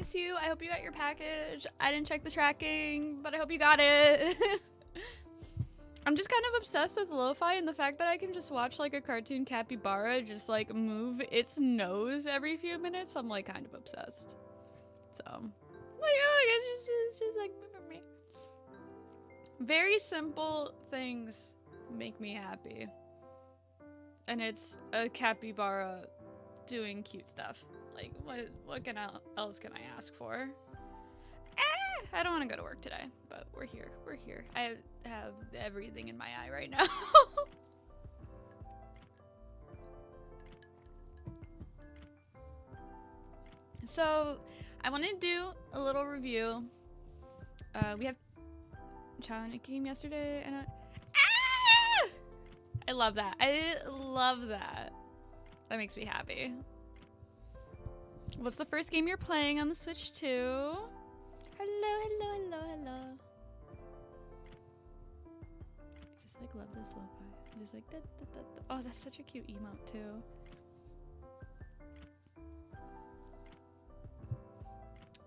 miss you. I hope you got your package. I didn't check the tracking, but I hope you got it. I'm just kind of obsessed with lo-fi and the fact that I can just watch like a cartoon capybara just like move its nose every few minutes. I'm like kind of obsessed. So, like, oh, it's just like moving me. Very simple things make me happy. And it's a capybara doing cute stuff. Like, what else can I ask for? I don't want to go to work today, but we're here. We're here. I have everything in my eye right now. So, I want to do a little review. We have Chan came yesterday, and I love that. I love that. That makes me happy. What's the first game you're playing on the Switch 2? Hello, hello, hello, hello. I just like love this lo-fi. Just like da, da, da, da. Oh, that's such a cute emote too.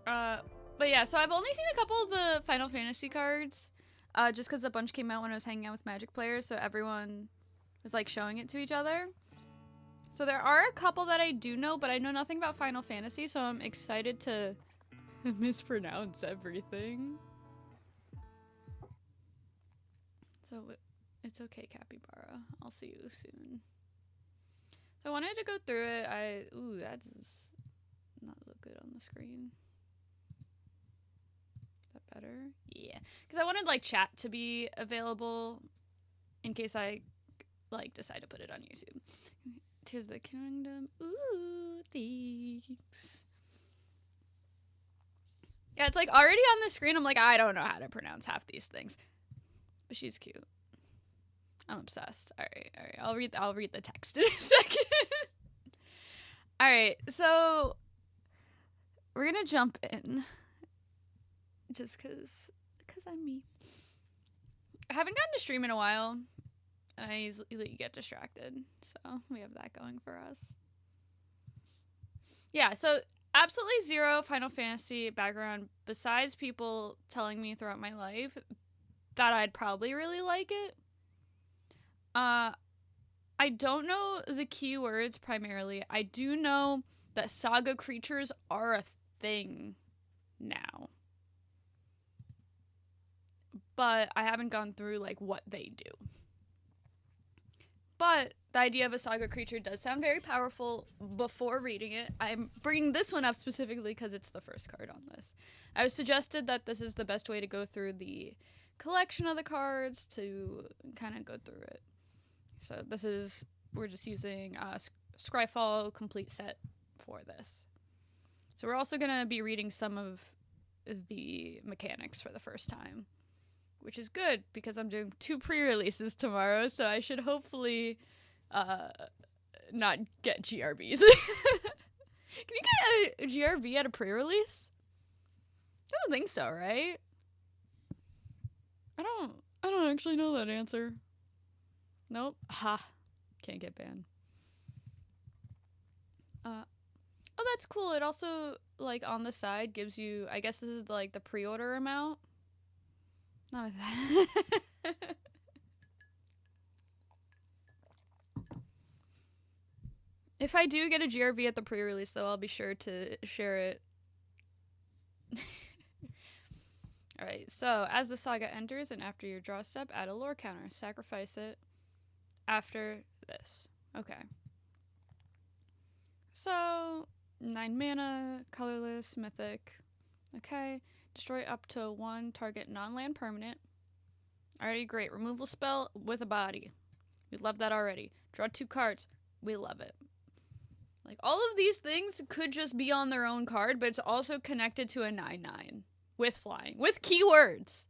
But yeah, so I've only seen a couple of the Final Fantasy cards, just because a bunch came out when I was hanging out with Magic players, so everyone was like showing it to each other. So there are a couple that I do know, but I know nothing about Final Fantasy, so I'm excited to mispronounce everything. So it's okay, Capybara. I'll see you soon. So I wanted to go through it. Ooh, that does not look good on the screen. Is that better? Yeah. Because I wanted like chat to be available in case I like decide to put it on YouTube. Tears of the Kingdom. Ooh, thanks. Yeah, it's like already on the screen. I'm like, I don't know how to pronounce half these things. But she's cute. I'm obsessed. All right. I'll read the text in a second. All right. So we're going to jump in just cuz I'm me. I haven't gotten to stream in a while. And I easily get distracted. So we have that going for us. Yeah, so absolutely zero Final Fantasy background besides people telling me throughout my life that I'd probably really like it. I don't know the keywords primarily. I do know that saga creatures are a thing now. But I haven't gone through like what they do. But the idea of a saga creature does sound very powerful before reading it. I'm bringing this one up specifically because it's the first card on this. I was suggested that this is the best way to go through the collection of the cards to kind of go through it. So we're just using Scryfall complete set for this. So we're also going to be reading some of the mechanics for the first time. Which is good, because I'm doing 2 pre-releases tomorrow, so I should hopefully not get GRBs. Can you get a GRB at a pre-release? I don't think so, right? I don't actually know that answer. Nope. Ha. Can't get banned. Oh, that's cool. It also, like, on the side gives you, I guess this is, like, the pre-order amount. Not with that. If I do get a GRV at the pre-release, though, I'll be sure to share it. Alright, so as the saga enters and after your draw step, add a lore counter. Sacrifice it after this. Okay. So, 9 mana, colorless, mythic. Okay. Destroy up to 1 target non-land permanent. Alrighty, great. Removal spell with a body. We love that already. Draw 2 cards. We love it. Like, all of these things could just be on their own card, but it's also connected to a 9/9 with flying, with keywords.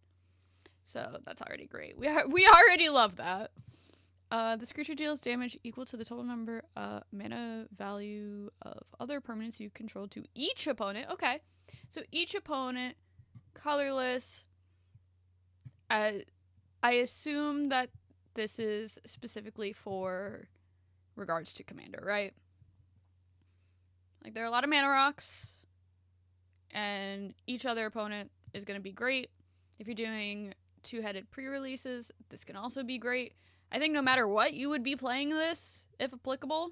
So that's already great. We already love that. This creature deals damage equal to the total number mana value of other permanents you control to each opponent. Okay. So each opponent, colorless. I assume that this is specifically for regards to Commander, right? Like, there are a lot of mana rocks. and each other opponent is going to be great. If you're doing two-headed pre-releases, this can also be great. I think no matter what, you would be playing this, if applicable.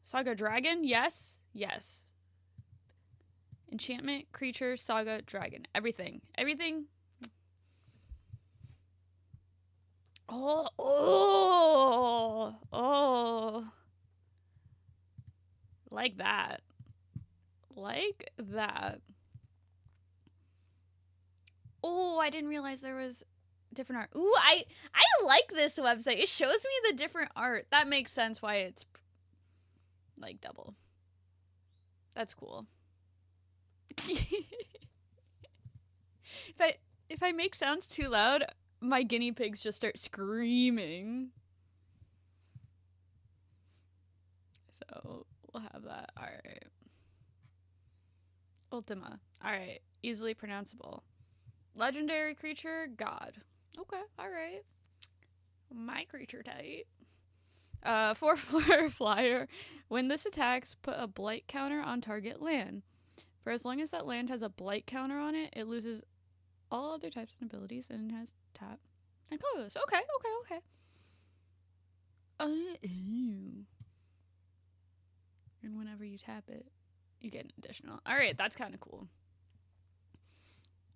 Saga Dragon, yes. Yes. Enchantment, creature, saga, dragon. Everything. Everything. Oh. Like that. Like that. Oh, I didn't realize there was different art. Ooh, I like this website. It shows me the different art. That makes sense why it's like double. That's cool. If I make sounds too loud, my guinea pigs just start screaming. So we'll have that. All right. Ultima. All right. Easily pronounceable. Legendary creature, god. Okay. All right. My creature type. 4/4 flyer. When this attacks, put a blight counter on target land. For as long as that land has a blight counter on it, it loses all other types and abilities and has tap and colorless. Okay. And whenever you tap it, you get an additional. All right, that's kind of cool.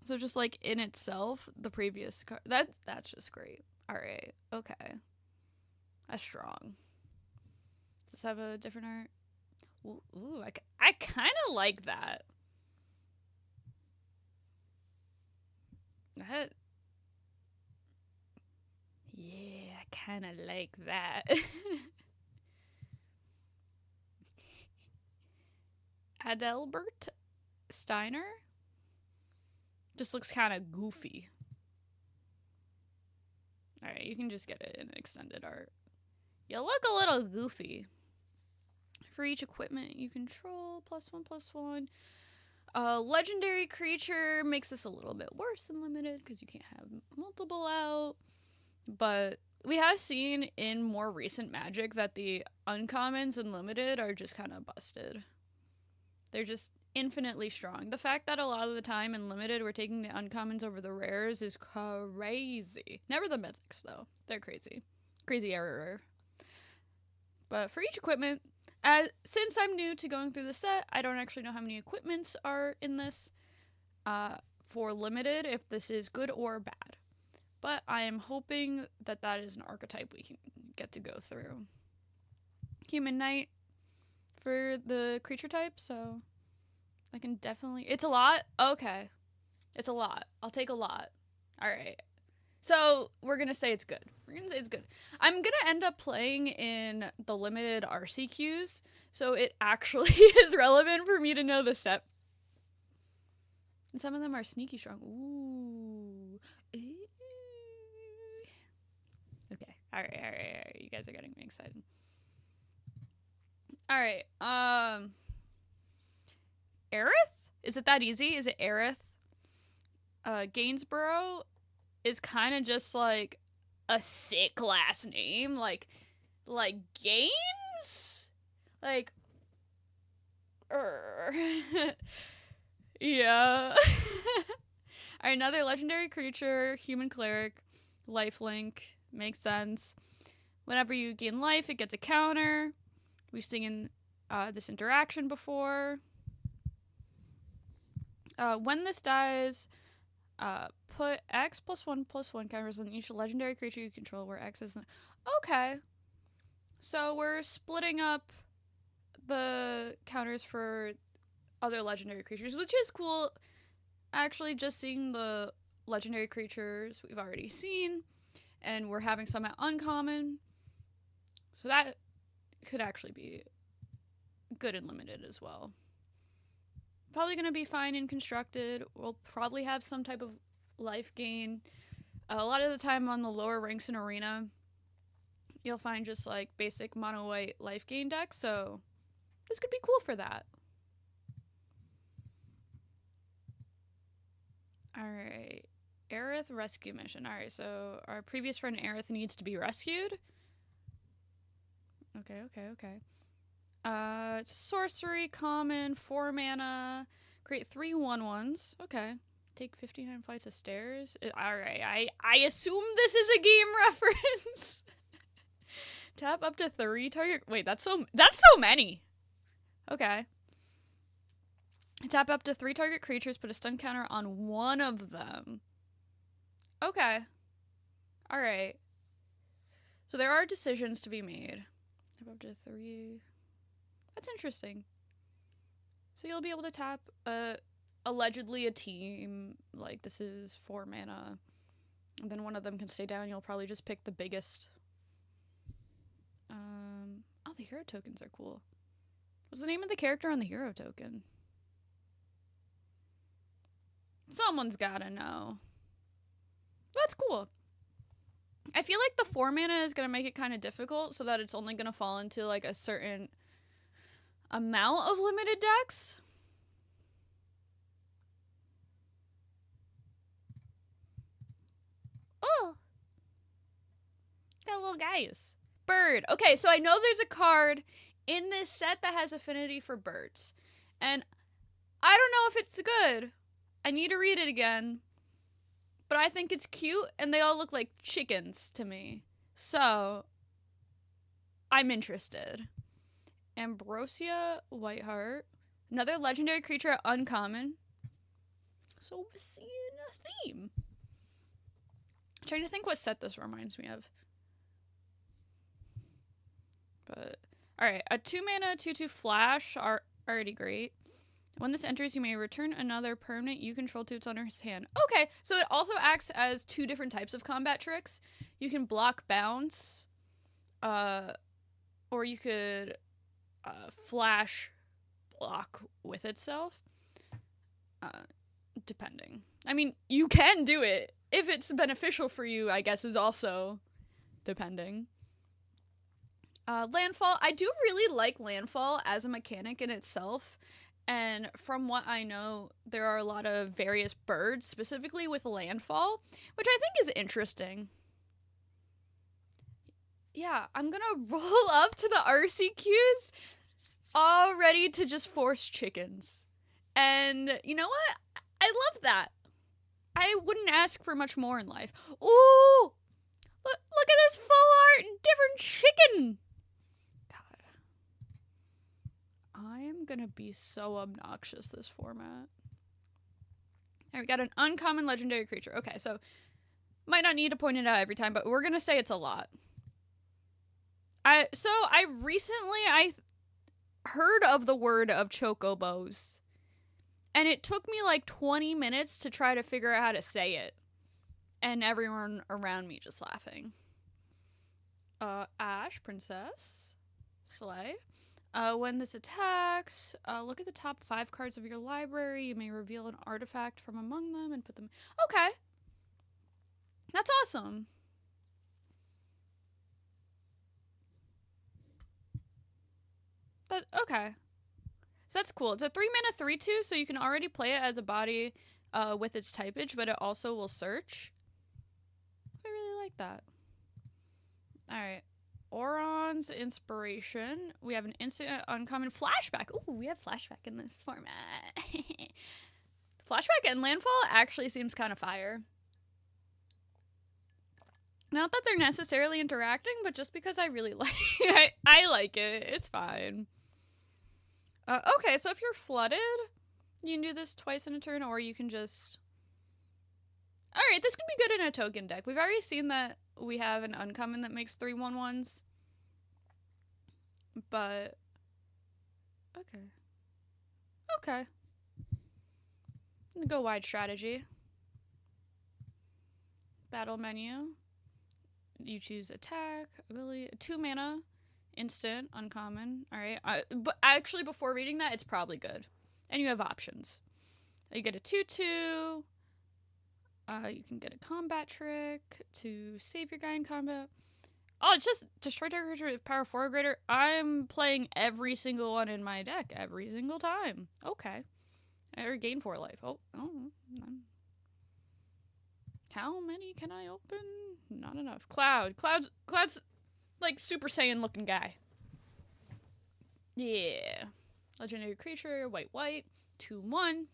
So just like in itself, the previous card, that's just great. All right, okay, that's strong. Does this have a different art? Ooh, I kind of like that. Yeah, I kind of like that. Adelbert Steiner just looks kind of goofy. All right, you can just get it in extended art. You look a little goofy. For each equipment you control, +1/+1. Legendary creature makes this a little bit worse than limited because you can't have multiple out. But we have seen in more recent Magic that the uncommons in limited are just kind of busted. They're just infinitely strong. The fact that a lot of the time in limited we're taking the uncommons over the rares is crazy. Never the mythics though. They're crazy. Crazy error. But for each equipment, since I'm new to going through the set, I don't actually know how many equipments are in this for limited, if this is good or bad. But I am hoping that that is an archetype we can get to go through. Human Knight for the creature type, so I can definitely... It's a lot? Okay. It's a lot. I'll take a lot. Alright. So we're going to say it's good. I'm going to end up playing in the limited RCQs, so it actually is relevant for me to know the set. And some of them are sneaky strong. Ooh. Okay. All right. You guys are getting me excited. All right. Aerith? Is it that easy? Is it Aerith? Gainsborough is kind of just like a sick last name. Like Gaines? Like, yeah. All right, another legendary creature, human cleric, lifelink. Makes sense. Whenever you gain life, it gets a counter. We've seen this interaction before. When this dies, put X +1/+1 counters on each legendary creature you control where X is... Okay. So we're splitting up the counters for other legendary creatures, which is cool. Actually, just seeing the legendary creatures we've already seen, and we're having some at uncommon. So that could actually be good and limited as well. Probably going to be fine in constructed. We'll probably have some type of life gain. A lot of the time on the lower ranks in arena, you'll find just like basic mono white life gain decks, so this could be cool for that. Alright. Aerith rescue mission. Alright, so our previous friend Aerith needs to be rescued. Okay. It's sorcery, common, 4 mana, Create 3 1/1s. Okay. Take 59 flights of stairs. Alright, I assume this is a game reference. Tap up to 3 target. Wait, that's so many. Okay. Tap up to 3 target creatures, put a stun counter on one of them. Okay. Alright. So there are decisions to be made. Tap up to 3. That's interesting. So you'll be able to tap allegedly a team. Like, this is 4 mana. And then one of them can stay down. You'll probably just pick the biggest. Oh, the hero tokens are cool. What's the name of the character on the hero token? Someone's gotta know. That's cool. I feel like the 4 mana is gonna make it kind of difficult so that it's only gonna fall into like a certain amount of limited decks. Oh! Got little guys. Bird. Okay, so I know there's a card in this set that has affinity for birds. And I don't know if it's good. I need to read it again. But I think it's cute, and they all look like chickens to me. So, I'm interested. Ambrosia Whiteheart. Another legendary creature, uncommon. So we're seeing a theme. I'm trying to think what set this reminds me of. But, alright, a 2 mana 2/2 flash are already great. When this enters, you may return another permanent you control to its owner's hand. Okay, so it also acts as 2 different types of combat tricks. You can block bounce, or you could flash block with itself, depending. I mean, you can do it. If it's beneficial for you, I guess, is also depending. Landfall. I do really like landfall as a mechanic in itself. And from what I know, there are a lot of various birds, specifically with landfall, which I think is interesting. Yeah, I'm gonna roll up to the RCQs all ready to just force chickens. And you know what? I love that. I wouldn't ask for much more in life. Ooh! Look at this full art different chicken! I am gonna be so obnoxious this format. Alright, we got an uncommon legendary creature. Okay, so might not need to point it out every time, but we're gonna say it's a lot. I recently heard of the word of chocobos, and it took me like 20 minutes to try to figure out how to say it, and everyone around me just laughing. Ash, Princess, Slay. When this attacks, look at the top 5 cards of your library. You may reveal an artifact from among them and put them... Okay. That's awesome. Okay. So that's cool. It's a 3 mana 3/2, so you can already play it as a body with its typage, but it also will search. I really like that. Alright. Oron's Inspiration. We have an instant uncommon flashback. Ooh, we have flashback in this format. Flashback and landfall actually seems kind of fire. Not that they're necessarily interacting, but just because I really like I like it. It's fine. Okay, so if you're flooded, you can do this twice in a turn, or you can just... Alright, this could be good in a token deck. We've already seen that we have an uncommon that makes 3 1/1s. But... Okay. Okay. Go wide strategy. Battle menu. You choose attack, ability, 2 mana, instant, uncommon. Alright. But actually, before reading that, it's probably good. And you have options. You get a 2/2. You can get a combat trick to save your guy in combat. Oh, it's just destroy target creature with power 4 or greater. I'm playing every single one in my deck every single time. Okay. Or gain 4 life. Oh. How many can I open? Not enough. Cloud's like Super Saiyan looking guy. Yeah. Legendary creature, white, 2/1.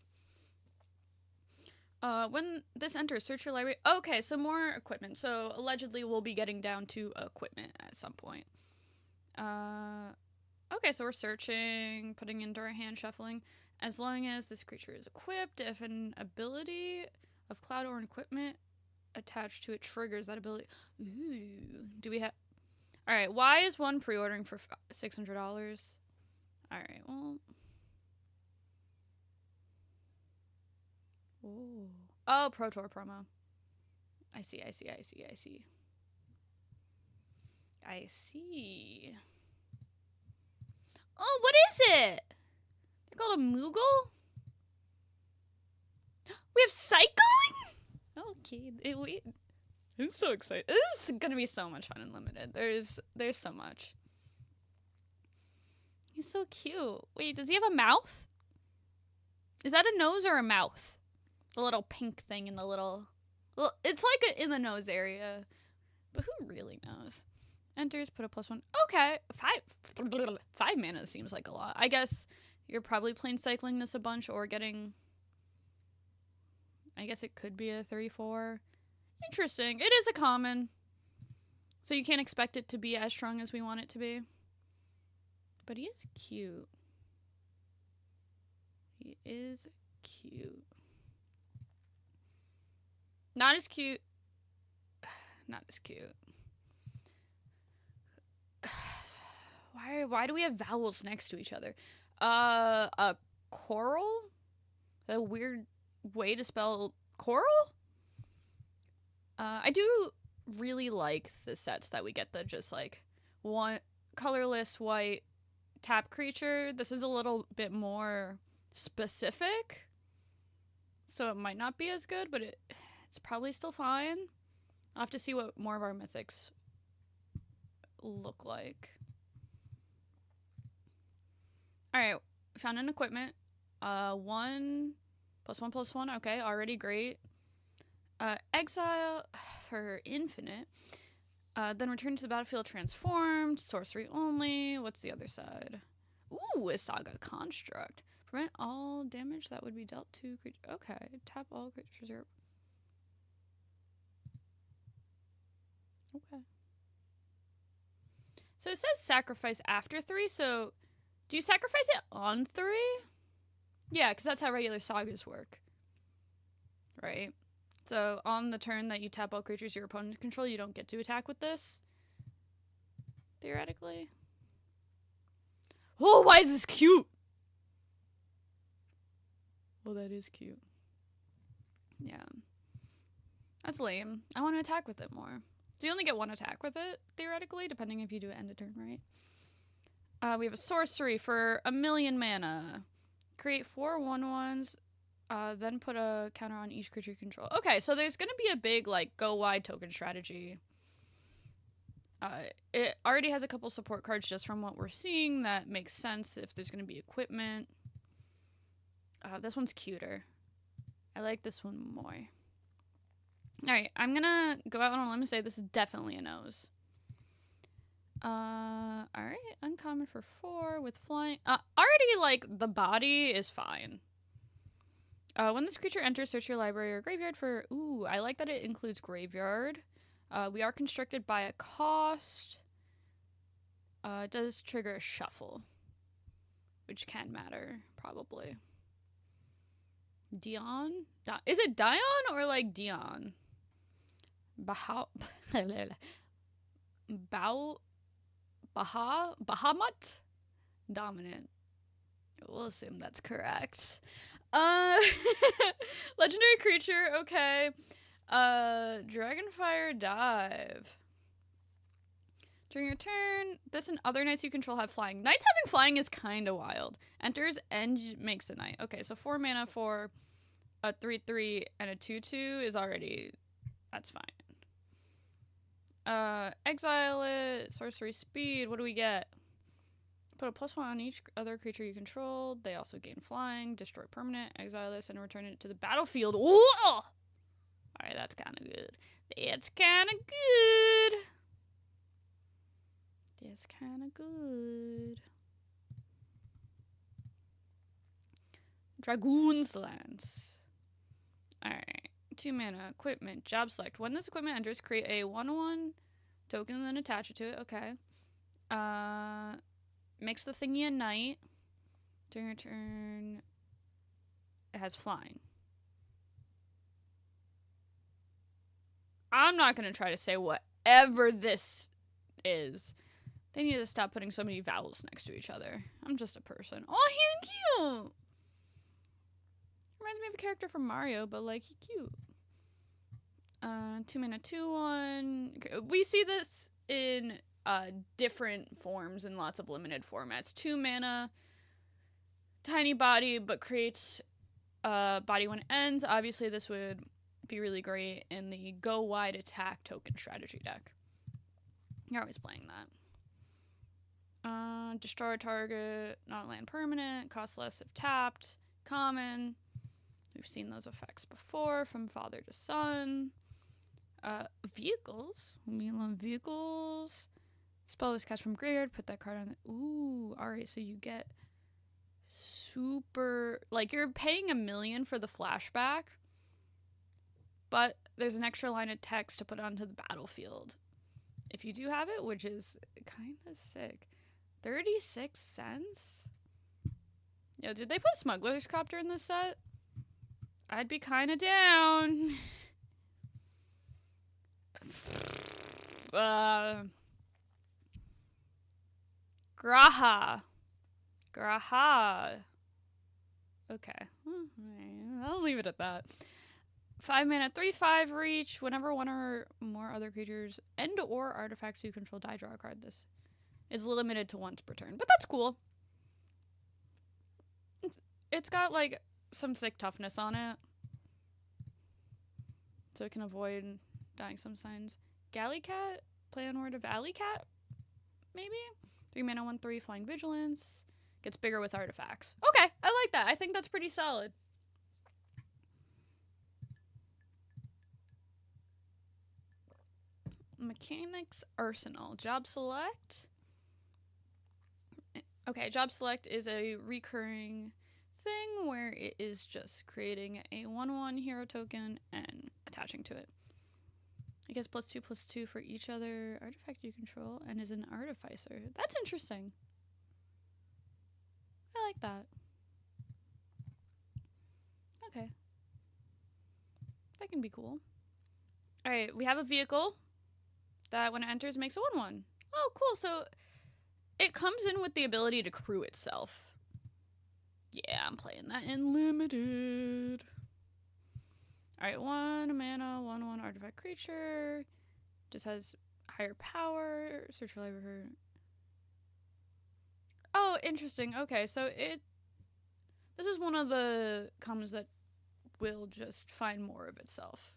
When this enters, search your library. Okay, so more equipment. So allegedly we'll be getting down to equipment at some point. Okay, so we're searching, putting into our hand, shuffling. As long as this creature is equipped, if an ability of cloud or equipment attached to it triggers that ability. Ooh, do we have... Alright, why is one pre-ordering for $600? Alright, well... Ooh. Oh, Pro Tour promo. I see. I see. Oh, what is it? They're called a Moogle? We have cycling? Okay, I'm so excited. This is gonna be so much fun and limited. There's so much. He's so cute. Wait, does he have a mouth? Is that a nose or a mouth? The little pink thing in the little... Well, it's like in the nose area. But who really knows? Enters, put a +1. Okay, 5 mana seems like a lot. I guess you're probably playing cycling this a bunch or getting... I guess it could be a 3/4. Interesting. It is a common. So you can't expect it to be as strong as we want it to be. But he is cute. He is cute. Not as cute. Not as cute. Why do we have vowels next to each other? A coral? Is that a weird way to spell coral? I do really like the sets that we get, the just like one colorless white tap creature. This is a little bit more specific, so it might not be as good, but it's probably still fine. I'll have to see what more of our mythics look like. Alright, found an equipment. 1+1/+1. Okay, already great. Exile for infinite. Then return to the battlefield transformed. Sorcery only. What's the other side? Ooh, a Saga Construct. Prevent all damage that would be dealt to creatures. Okay, tap all creatures. Okay. So it says sacrifice after 3, so do you sacrifice it on 3? Yeah, because that's how regular sagas work. Right? So on the turn that you tap all creatures your opponent control, you don't get to attack with this. Theoretically. Oh, why is this cute? Well, that is cute. Yeah. That's lame. I want to attack with it more. So you only get 1 attack with it, theoretically, depending if you do it end of turn, right? We have a sorcery for 1,000,000 mana. Create 4 1/1s. Then put a counter on each creature you control. Okay, so there's gonna be a big, like, go wide token strategy. It already has a couple support cards just from what we're seeing. That makes sense if there's gonna be equipment. This one's cuter. I like this one more. Alright, I'm gonna go out on a limb and say this is definitely a nose. Alright, uncommon for 4 with flying. Already, like, the body is fine. When this creature enters, search your library or graveyard for... Ooh, I like that it includes graveyard. We are constricted by a cost. It does trigger a shuffle, which can matter, probably. Dion? Is it Dion or, like, Dion? Bahamut? Dominant. We'll assume that's correct. Legendary creature, okay. Dragonfire Dive. During your turn, this and other knights you control have flying. Knights having flying is kind of wild. Enters and makes a knight. Okay, so 4 mana for a 3/3 and a 2/2 is already... That's fine. Exile it. Sorcery speed. What do we get? Put a +1 on each other creature you controlled. They also gain flying. Destroy permanent. Exile this and return it to the battlefield. Whoa! Alright, that's kind of good. That's kind of good. That's kind of good. Dragoon's Lance. Alright. 2 mana. Equipment. Job select. When this equipment enters, create a 1/1 token and then attach it to it. Okay. Makes the thingy a knight. During your turn, it has flying. I'm not going to try to say whatever this is. They need to stop putting so many vowels next to each other. I'm just a person. Oh, he's cute! Reminds me of a character from Mario, but, like, he's cute. 2 mana, 2/1. We see this in different forms in lots of limited formats. 2 mana, tiny body, but creates body when it ends. Obviously, this would be really great in the go wide attack token strategy deck. You're always playing that. Destroy target, not land permanent, costs less if tapped, common. We've seen those effects before from father to son. Vehicles. We love vehicles. Spell is cast from graveyard, put that card on the. Ooh, alright, so you get super. Like, you're paying $1 million for the flashback, but there's an extra line of text to put onto the battlefield if you do have it, which is kind of sick. 36 cents? Yo, did they put Smuggler's Copter in this set? I'd be kind of down. Graha. Okay. I'll leave it at that. 5 mana, 3/5 reach. Whenever one or more other creatures and or artifacts you control die, draw a card. This is limited to once per turn, but that's cool. It's got like some thick toughness on it, so it can avoid dying some signs. Galley Cat, play on word of Alley Cat, maybe. 3 mana, 1/3 flying vigilance. Gets bigger with artifacts. Okay, I like that. I think that's pretty solid. Mechanics Arsenal. Job select. Okay, job select is a recurring thing where it is just creating a 1/1 hero token and attaching to it. It gets +2/+2 for each other artifact you control and is an artificer. That's interesting. I like that. Okay. That can be cool. Alright, we have a vehicle that when it enters makes a 1/1. Oh, cool. So it comes in with the ability to crew itself. Yeah, I'm playing that in limited. Alright, 1 mana, 1/1 artifact creature. Just has higher power. Search for life for. Oh, interesting. Okay, so this is one of the commons that will just find more of itself.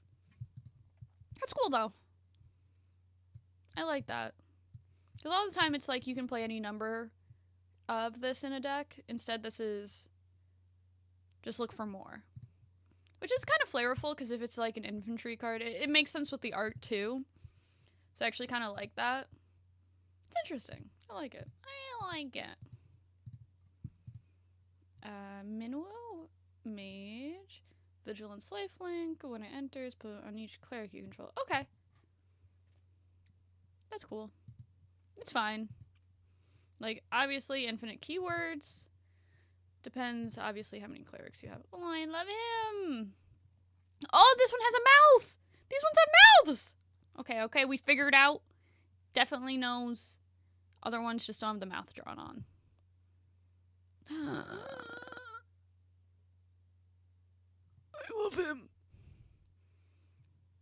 That's cool, though. I like that. Because a lot of the time it's like you can play any number of this in a deck. Instead, this is just look for more. Which is kind of flavorful, because if it's like an infantry card, it makes sense with the art, too. So I actually kind of like that. It's interesting. I like it. Minuo, Mage, Vigilance Lifelink. When it enters, put on each cleric you control. Okay. That's cool. It's fine. Like, obviously, infinite keywords. Depends, obviously, how many clerics you have. Oh, I love him. Oh, this one has a mouth. These ones have mouths. Okay, we figured out. Definitely knows. Other ones just don't have the mouth drawn on. I love him.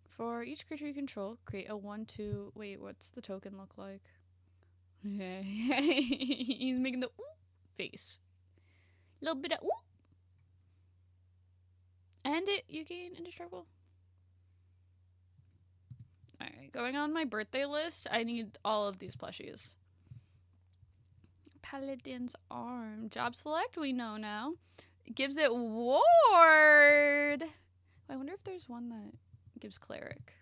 For each creature you control, create a 1/2. Wait, what's the token look like? He's making the ooh face. A little bit of ooh. And you gain indestructible. Alright, going on my birthday list, I need all of these plushies. Paladin's Arm. Job select, we know now. It gives it Ward. I wonder if there's one that gives Cleric.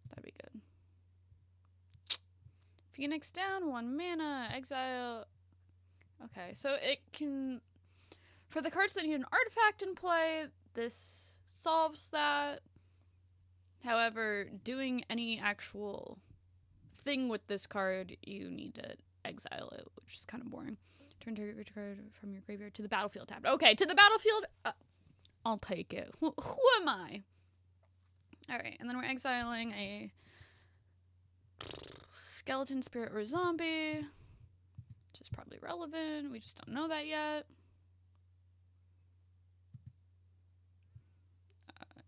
That'd be good. Phoenix down, 1 mana, exile. Okay, so it can. For the cards that need an artifact in play, this solves that. However, doing any actual thing with this card, you need to exile it, which is kind of boring. Turn target creature card from your graveyard to the battlefield tab. Okay, to the battlefield. I'll take it. Who am I? Alright, and then we're exiling a skeleton, spirit, or zombie, which is probably relevant. We just don't know that yet.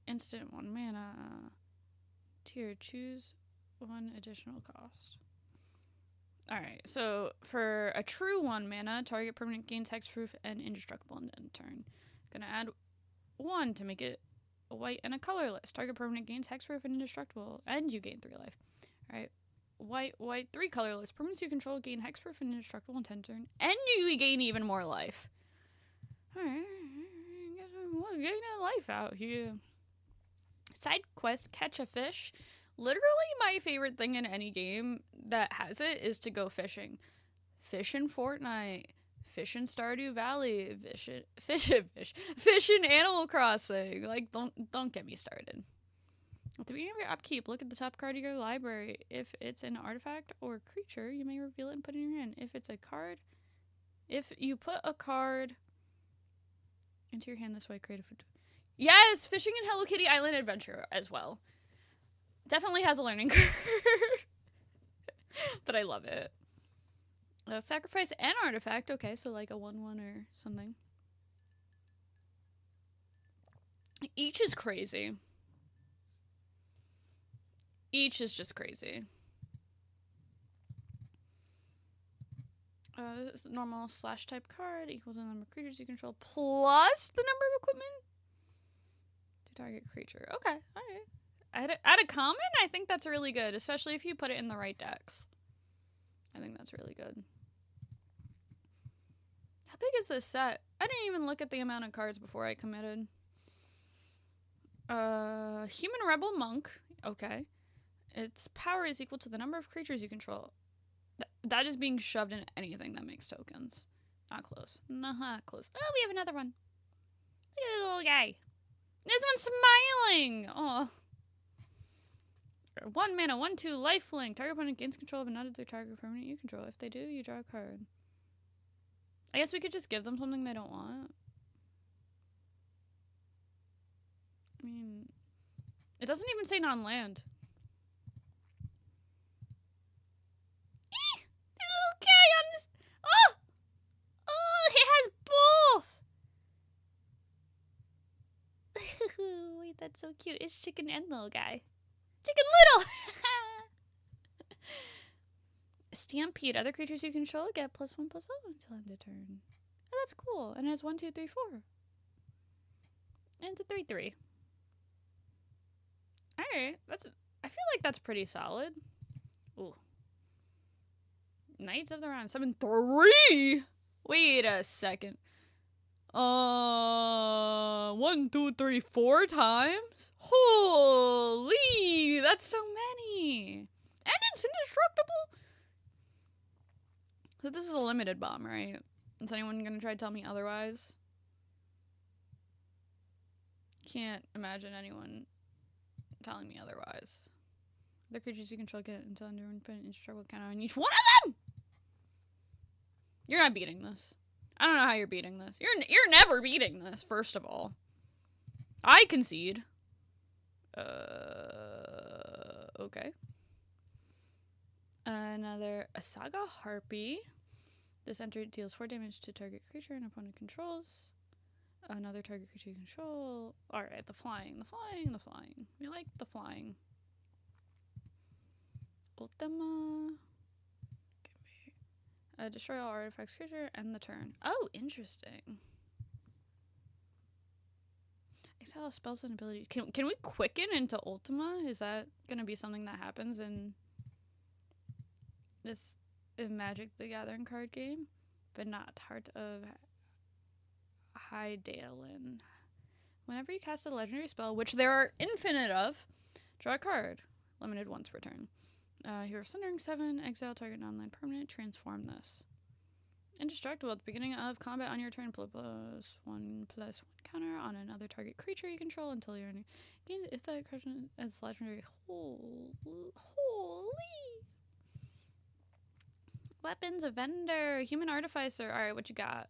Instant 1 mana. Tier, choose 1 additional cost. Alright, so for a true 1 mana, target permanent gains hexproof and indestructible in end turn. Gonna add 1 to make it a white and a colorless. Target permanent gains hexproof and indestructible, and you gain 3 life. Alright, white, 3 colorless. Permanents you control gain hexproof and indestructible in end turn, and you gain even more life. Alright, guess I'm gaining life out here. Side quest, catch a fish. Literally my favorite thing in any game that has it is to go fishing. Fish in Fortnite, fish in Stardew Valley, fish in Animal Crossing. Like, don't get me started. At the beginning of your upkeep, look at the top card of your library. If it's an artifact or creature, you may reveal it and put it in your hand. If it's a card, if you put a card into your hand this way, create a food. Yes, fishing in Hello Kitty Island Adventure as well. Definitely has a learning curve. But I love it. Sacrifice an artifact. Okay, so like a 1/1 or something. Each is crazy. Each is just crazy. This is a normal slash type card equal to the number of creatures you control plus the number of equipment to target creature. Okay, alright. At a common, I think that's really good, especially if you put it in the right decks. I think that's really good. How big is this set? I didn't even look at the amount of cards before I committed. Human Rebel Monk. Okay. Its power is equal to the number of creatures you control. That is being shoved in anything that makes tokens. Not close. Not close. Oh, we have another one. Look at the little guy. This one's smiling. Oh. 1 mana, 1/2 lifelink. Target opponent gains control of another target permanent you control. If they do, you draw a card. I guess we could just give them something they don't want. I mean, it doesn't even say non-land. The little guy on this. Oh! Oh, it has both! Wait, that's so cute. It's chicken and little guy. Chicken Little! Stampede. Other creatures you control get +1/+0 until end of turn. Oh, that's cool. And it has 1, 2, 3, 4. And it's a 3/3. Alright. I feel like that's pretty solid. Ooh. Knights of the Round 7/3? Wait a second. 1, 2, 3, 4 times? Holy, that's so many. And it's indestructible. So this is a limited bomb, right? Is anyone gonna try to tell me otherwise? Can't imagine anyone telling me otherwise. The creatures you control get until under infinite indestructible counter on each one of them. You're not beating this. I don't know how you're beating this. You're never beating this, first of all. I concede. Okay. Another Asaga Harpy. This entry deals 4 damage to target creature and opponent controls. Another target creature you control. Alright, the flying. We like the flying. Ultima. Destroy all artifacts creature, end the turn. Oh, interesting. Exile spells and abilities. Can we quicken into Ultima? Is that gonna be something that happens in this Magic the Gathering card game? But not Heart of Hydaelyn. Whenever you cast a legendary spell, which there are infinite of, draw a card. Limited once per turn. Hero of Sundering 7, exile target non-land permanent, transform this. Indestructible. At the beginning of combat on your turn, +1/+1 counter on another target creature you control until you're in. If that creature is legendary. Holy. Weapons, a vendor, human artificer. Alright, what you got?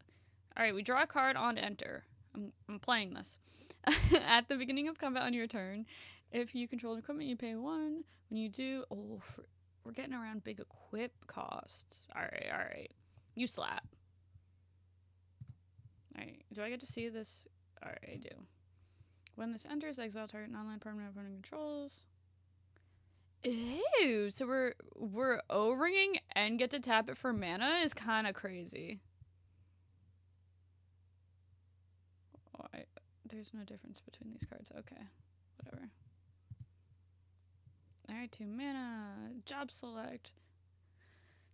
Alright, we draw a card on enter. I'm playing this. At the beginning of combat on your turn, if you control an equipment, you pay 1. When you do, we're getting around big equip costs. Alright. You slap. Alright, do I get to see this? Alright, I do. When this enters, exile target non-land permanent opponent controls. Ew, so we're O-ringing and get to tap it for mana is kind of crazy. Oh, there's no difference between these cards. Okay, whatever. Alright, 2 mana. Job select.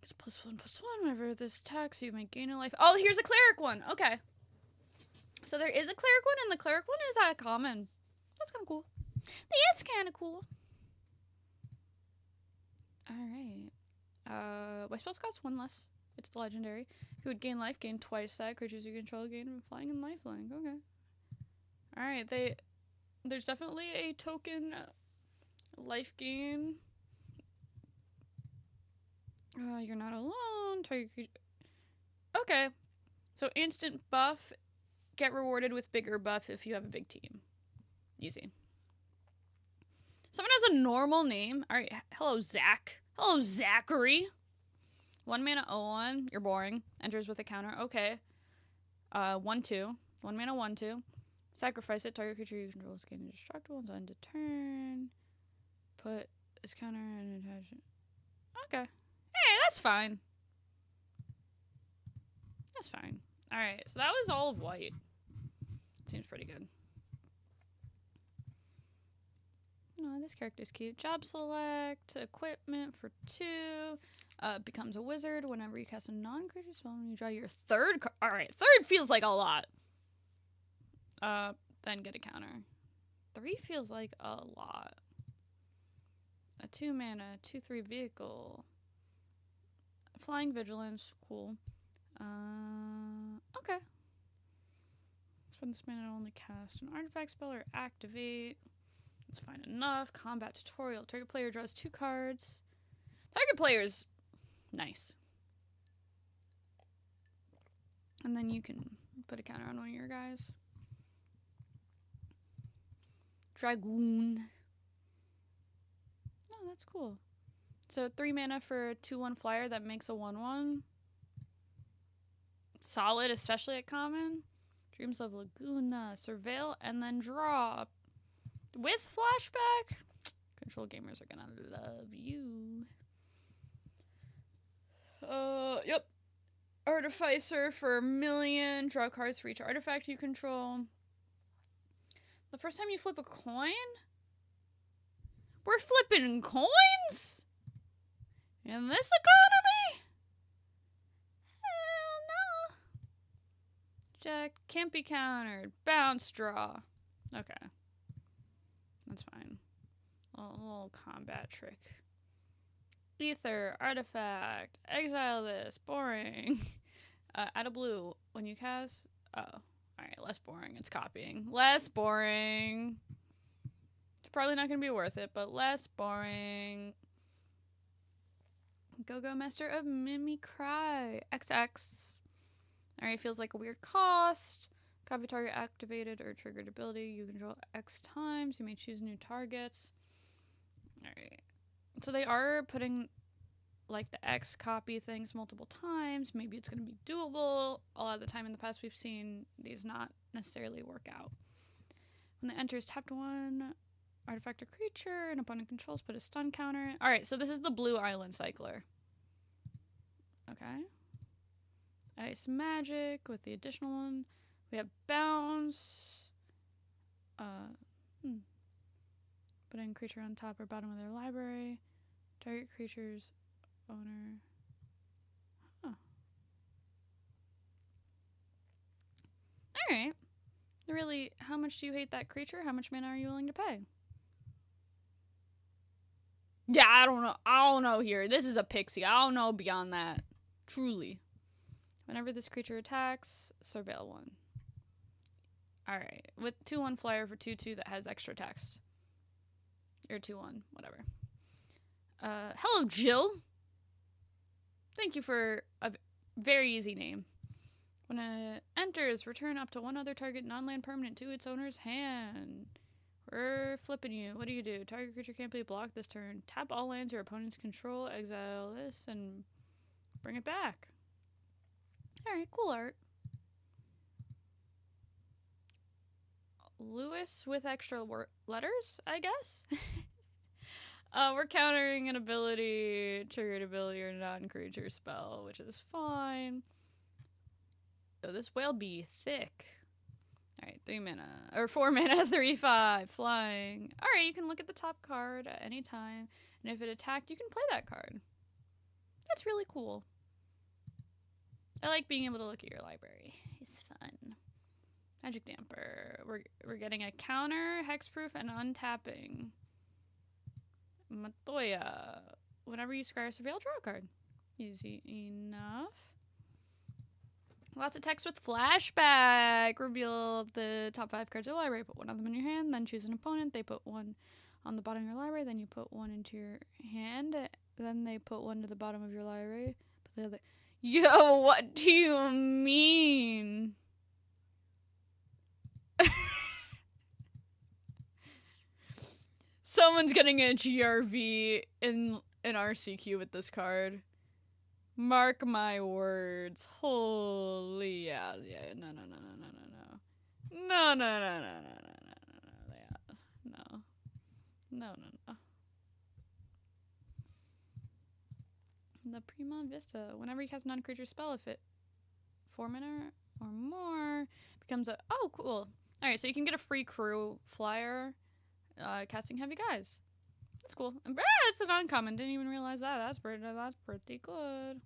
It's +1/+1. Whenever this attacks, you may gain a life. Oh, here's a cleric one. Okay. So there is a cleric one, and the cleric one is common. That's kind of cool. That's kind of cool. Alright. My spells cost 1 less. It's the legendary. Who would gain life, gain twice that. Creatures you control gain flying and lifelink. Okay. Alright, there's definitely a token life gain. You're not alone. Target creature. Okay. So instant buff. Get rewarded with bigger buff if you have a big team. Easy. Someone has a normal name. Alright. Hello, Zach. Hello, Zachary. 1 mana 0/1. You're boring. Enters with a counter. Okay. 1/2. 1 mana 1/2. Sacrifice it. Target creature you control is gain indestructible until end of turn. Put this counter and attach it. Okay. Hey, that's fine. That's fine. Alright, so that was all of white. Seems pretty good. No, this character's cute. Job select. Equipment for 2. Becomes a wizard whenever you cast a non-creature spell when you draw your 3rd card. Alright, 3rd feels like a lot. Then get a counter. 3 feels like a lot. A 2 mana, 2/3 vehicle. Flying Vigilance, cool. Okay. Spend this mana to only cast an artifact spell or activate. That's fine enough. Combat tutorial. Target player draws 2 cards. Target player's nice. And then you can put a counter on one of your guys. Dragoon. Oh, that's cool. So 3 mana for a 2/1 flyer that makes a 1/1. Solid, especially at common. Dreams of Laguna. Surveil and then draw. With flashback. Control gamers are gonna love you. Yep. Artificer for 1,000,000. Draw cards for each artifact you control. The first time you flip a coin? We're flipping coins? In this economy? Hell no. Jack can't be countered. Bounce draw. Okay. That's fine. A little combat trick. Ether, artifact, exile this, boring. Add a blue when you cast. Oh, alright, less boring. It's copying. Less boring. It's probably not going to be worth it, but less boring. Go-Go Master of Mimicry. XX. Alright, feels like a weird cost. Copy target activated or triggered ability. You control X times. You may choose new targets. Alright. So they are putting like the X copy things multiple times. Maybe it's going to be doable. A lot of the time in the past we've seen these not necessarily work out. When the enters tapped 1 artifact or creature and opponent controls, put a stun counter. Alright, so this is the blue island cycler. Okay. Ice magic with the additional one. We have bounce. Putting creature on top or bottom of their library. Target creature's owner. Huh. Alright. Really, how much do you hate that creature? How much mana are you willing to pay? Yeah, I don't know. I don't know here. This is a pixie. I don't know beyond that. Truly. Whenever this creature attacks, surveil 1. Alright, with 2/1 flyer for 2/2 that has extra text. Or 2/1, whatever. Hello, Jill! Thank you for a very easy name. When it enters, return up to one other target non-land permanent to its owner's hand. We're flipping you. What do you do? Target creature can't be blocked this turn. Tap all lands your opponents control, exile this, and bring it back. Alright, cool art. Lewis with extra letters, I guess? We're countering an ability, triggered ability, or non-creature spell, which is fine. Oh, this whale be thick. Alright, 3 mana. Or 4 mana, 3/5, flying. Alright, you can look at the top card at any time, and if it attacked, you can play that card. That's really cool. I like being able to look at your library. It's fun. Magic Damper. We're getting a counter, hexproof, and untapping. Matoya. Whenever you scry or surveil, draw a card. Easy enough. Lots of text with flashback. Reveal the top 5 cards of your library. Put one of them in your hand, then choose an opponent. They put one on the bottom of your library, then you put one into your hand. Then they put one to the bottom of your library. Put the other. Yo, what do you mean? Someone's getting a GRV in an RCQ with this card. Mark my words. Holy yeah. No. The Prima Vista. Whenever you cast a non-creature spell, if it 4 mana or more, becomes a... Oh, cool. Alright, so you can get a free crew flyer casting heavy guys. That's cool. And it's an uncommon. Didn't even realize that. That's pretty good.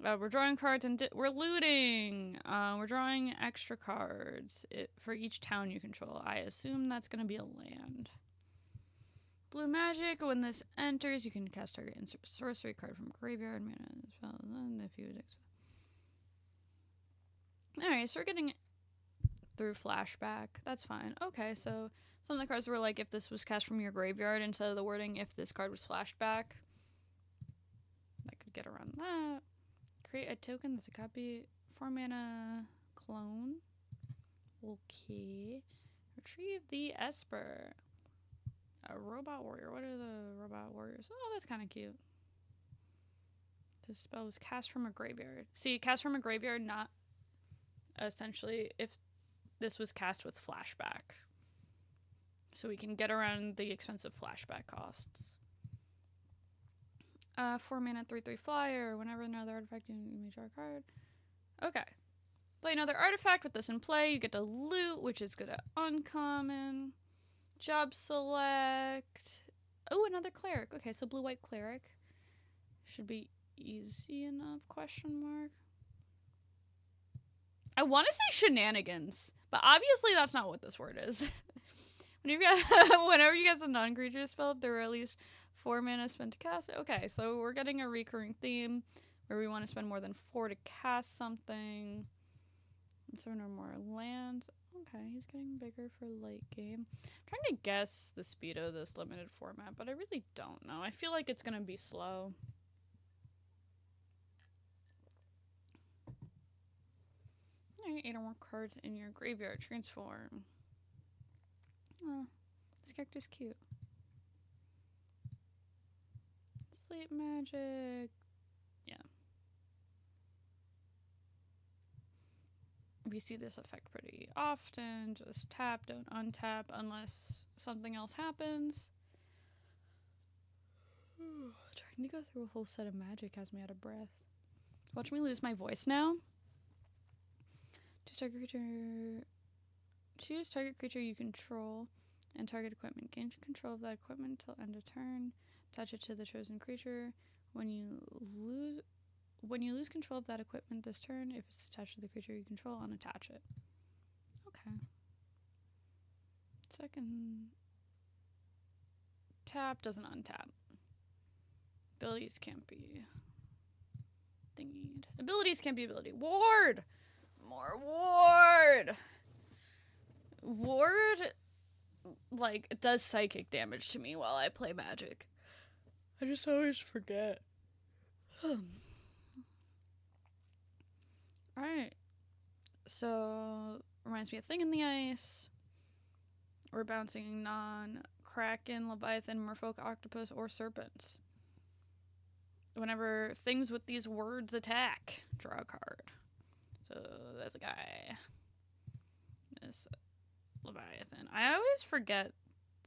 We're drawing cards and we're looting. We're drawing extra cards for each town you control. I assume that's going to be a land. Blue magic. When this enters, you can cast target insert sorcery card from graveyard. Mana. If you would expect. Alright, so we're getting through flashback. That's fine. Okay, so some of the cards were like if this was cast from your graveyard instead of the wording if this card was flashed back. I could get around that. Create a token that's a copy 4 mana clone. Okay. Retrieve the Esper. A robot warrior. What are the robot warriors? Oh, that's kind of cute. This spell was cast from a graveyard. See, cast from a graveyard, not essentially if this was cast with flashback. So we can get around the expensive flashback costs. 4 mana, 3/3 flyer. Whenever another artifact, you may draw a card. Okay. Play another artifact with this in play. You get to loot, which is good at uncommon. Job select. Oh, another cleric. Okay, so blue-white cleric. Should be easy enough, question mark. I want to say shenanigans, but obviously that's not what this word is. Whenever you get a non-creature spell, if there were at least 4 mana spent to cast it. Okay, so we're getting a recurring theme where we want to spend more than 4 to cast something. And 7 or more lands. Okay, he's getting bigger for late game. I'm trying to guess the speed of this limited format, but I really don't know. I feel like it's going to be slow. Alright, 8 or more cards in your graveyard. Transform. Oh, this character's cute. Sleep magic. Yeah. We see this effect pretty often. Just tap, don't untap unless something else happens. Trying to go through a whole set of magic has me out of breath. Watch me lose my voice now. Choose target creature you control and target equipment. Gain control of that equipment until end of turn. Attach it to the chosen creature. When you lose control of that equipment this turn, if it's attached to the creature you control, unattach it. Okay. Second tap doesn't untap. Abilities can't be thingy. Abilities can't be ability. Ward! More ward! Ward, like, does psychic damage to me while I play Magic. I just always forget. Alright. So, reminds me of Thing in the Ice. We're bouncing non-Kraken, Leviathan, Merfolk, Octopus, or Serpents. Whenever things with these words attack, draw a card. So, that's a guy. This Leviathan. I always forget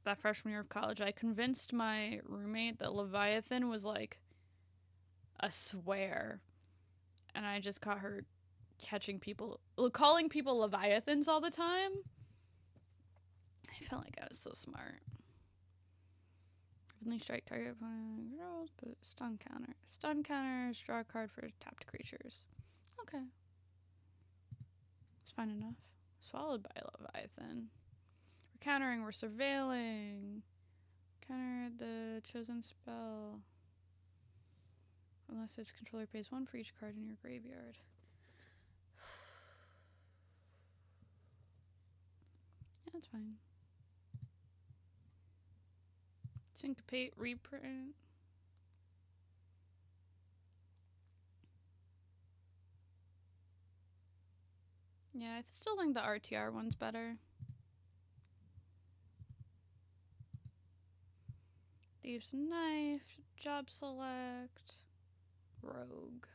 that freshman year of college, I convinced my roommate that Leviathan was like a swear. And I just caught her calling people Leviathans all the time. I felt like I was so smart. Only strike target opponent controls, but stun counter. Stun counters, draw a card for tapped creatures. Okay. It's fine enough. Swallowed by Leviathan. We're countering, we're surveilling. Counter the chosen spell. Unless its controller pays 1 for each card in your graveyard. Yeah, that's fine. Syncopate, reprint. Yeah, I still think the RTR one's better. Thieves' Knife, Job Select, Rogue.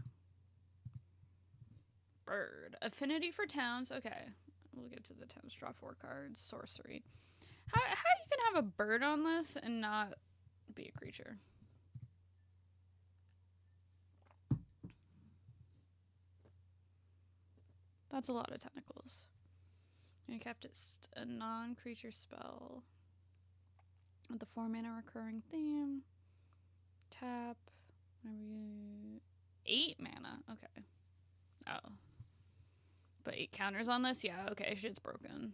Bird. Affinity for towns. Okay, we'll get to the towns. Draw 4 cards. Sorcery. How you can have a bird on this and not be a creature? That's a lot of tentacles. And you kept it a non-creature spell with the 4 mana recurring theme. Tap. Whenever you 8 mana. Okay. Oh. But 8 counters on this? Yeah, okay, shit's broken.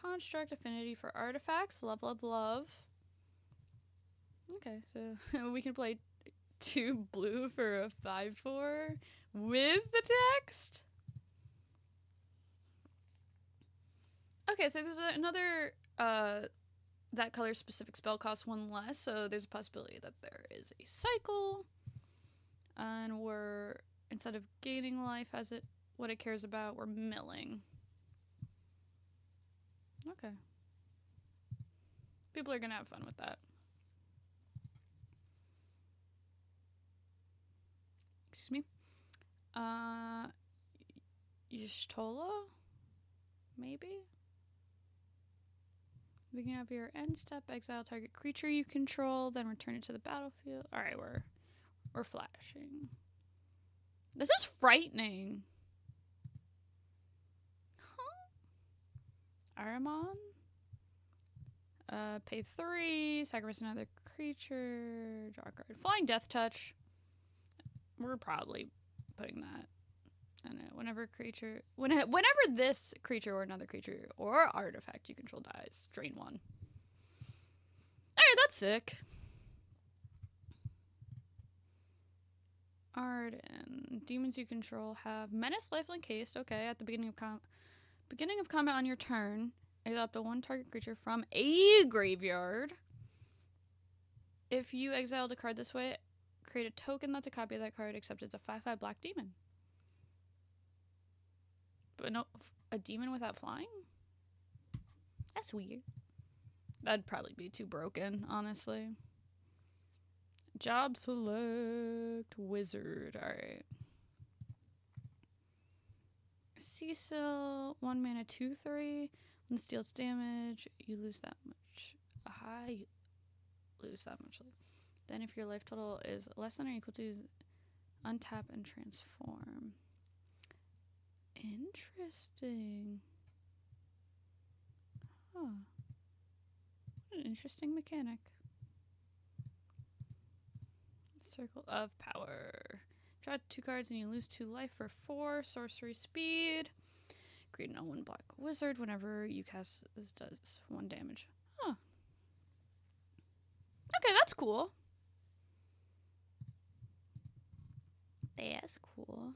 Construct, affinity for artifacts, level up love. Okay, so we can play 2 blue for a 5/4 with the text. Okay, so there's another that color specific spell costs 1 less, so there's a possibility that there is a cycle, and we're, instead of gaining life as what it cares about, we're milling. Okay. People are gonna have fun with that. Excuse me. Y'shtola? Maybe? Beginning of your end step, exile target creature you control, then return it to the battlefield. Alright, we're flashing. This is frightening. Huh? Aramon? Pay 3, sacrifice another creature, draw a card. Flying Death Touch. We're probably putting that. I don't know. Whenever this creature or another creature or artifact you control dies, drain 1. Alright, that's sick. Arden. Demons you control have Menace, Lifelink, Haste. Okay, at the beginning of combat on your turn, exile up to 1 target creature from a graveyard. If you exiled a card this way, create a token that's a copy of that card, except it's a 5/5 black demon. But no, a demon without flying? That's weird. That'd probably be too broken, honestly. Job select, wizard. Alright. Cecil, 1 mana, 2/3. When this deals damage, you lose that much. You lose that much life. Then if your life total is less than or equal to, untap and transform. Interesting. Huh. What an interesting mechanic. Circle of Power. Draw 2 cards and you lose 2 life for 4. Sorcery speed. Create an 0/1 black wizard. Whenever you cast this, does 1 damage. Huh. Okay, that's cool. That's cool.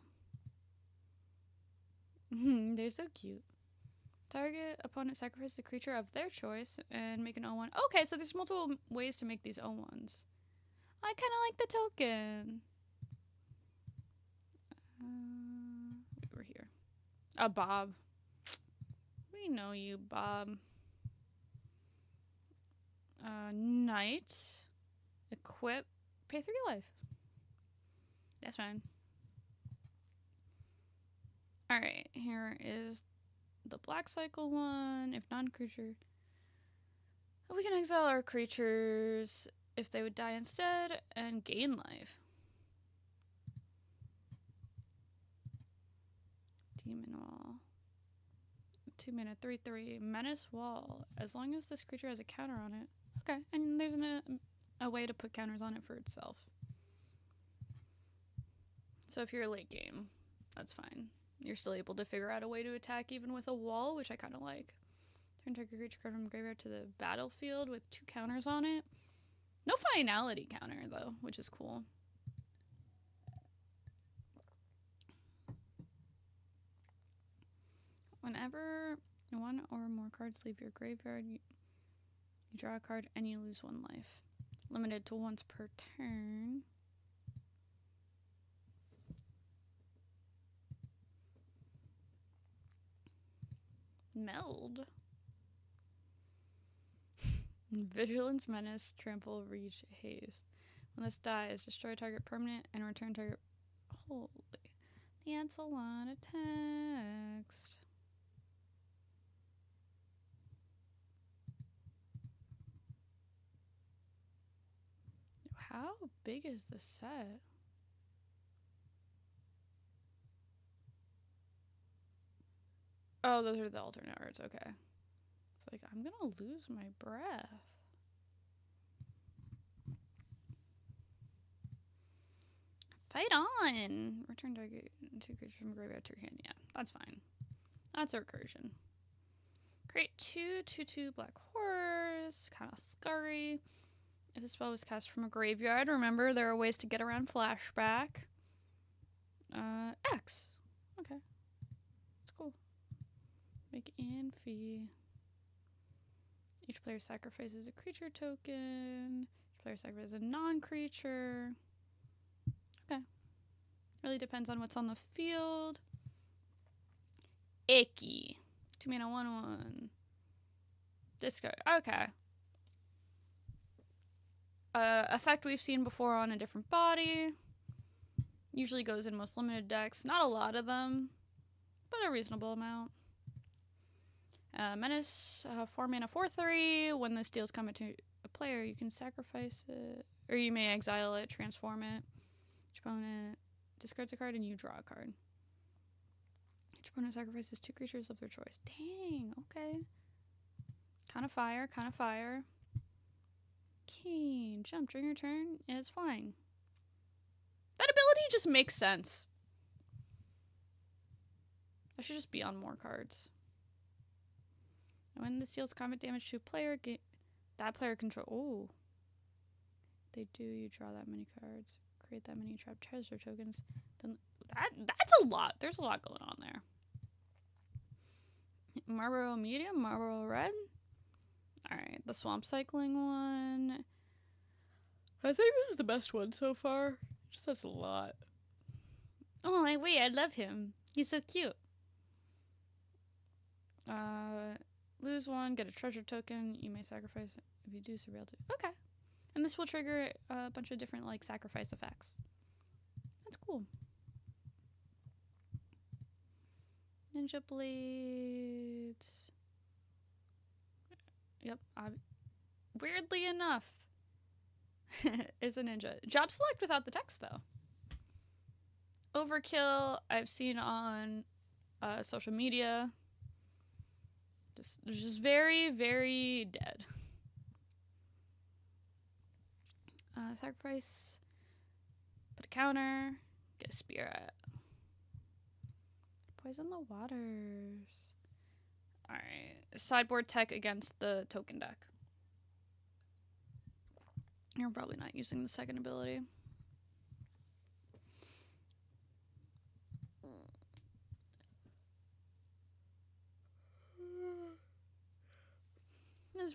They're so cute. Target opponent sacrifice a creature of their choice and make an 0-1. Okay, so there's multiple ways to make these 0-1s. I kind of like the token. We're here. Bob. We know you, Bob. Knight. Equip. Pay 3 life. That's fine. Alright, here is the black cycle one. If non-creature, we can exile our creatures if they would die instead and gain life. Demon Wall. 2 mana, 3/3. Menace Wall. As long as this creature has a counter on it. Okay, and there's a way to put counters on it for itself. So if you're late game, that's fine. You're still able to figure out a way to attack even with a wall, which I kind of like. Turn target creature card from graveyard to the battlefield with 2 counters on it. No finality counter, though, which is cool. Whenever 1 or more cards leave your graveyard, you draw a card and you lose 1 life. Limited to once per turn. Meld. Vigilance, Menace, Trample, Reach, Haste. When this dies, destroy target permanent and return target. Holy. That's a lot of text. How big is the set? Oh, those are the alternate arts. Okay. It's like, I'm gonna lose my breath. Fight on! Return target 2 creatures from graveyard to your hand. Yeah, that's fine. That's a recursion. Create 2/2/2 black horse. Kind of scurry. If the spell was cast from a graveyard, remember there are ways to get around flashback. X. Okay. That's cool. Make Infi. Each player sacrifices a creature token. Each player sacrifices a non-creature. Okay. Really depends on what's on the field. Icky. 2 mana, 1/1. Discard. Okay. Effect we've seen before on a different body. Usually goes in most limited decks. Not a lot of them, but a reasonable amount. Menace, 4 mana, 4/3. When this deals combat to a player, you can sacrifice it, or you may exile it, transform it. Each opponent discards a card and you draw a card. Each opponent sacrifices 2 creatures of their choice. Dang, okay. Kind of fire, kind of fire. Keen. Jump during your turn is flying. That ability just makes sense. I should just be on more cards. And when this deals combat damage to a player, that player control. Oh. They do, you draw that many cards. Create that many trapped treasure tokens. Then that's a lot. There's a lot going on there. Marlboro medium, Marlboro red. Alright, the swamp cycling one. I think this is the best one so far. Just has a lot. Oh, I love him. He's so cute. Lose 1, get a treasure token. You may sacrifice it. If you do, surveil 2. Okay. And this will trigger a bunch of different, like, sacrifice effects. That's cool. Ninja Blades. Yep. Weirdly enough, is a ninja. Job select without the text, though. Overkill, I've seen on social media. Just very, very dead. Sacrifice. Put a counter. Get a spirit. Poison the waters. Alright. Sideboard tech against the token deck. You're probably not using the second ability.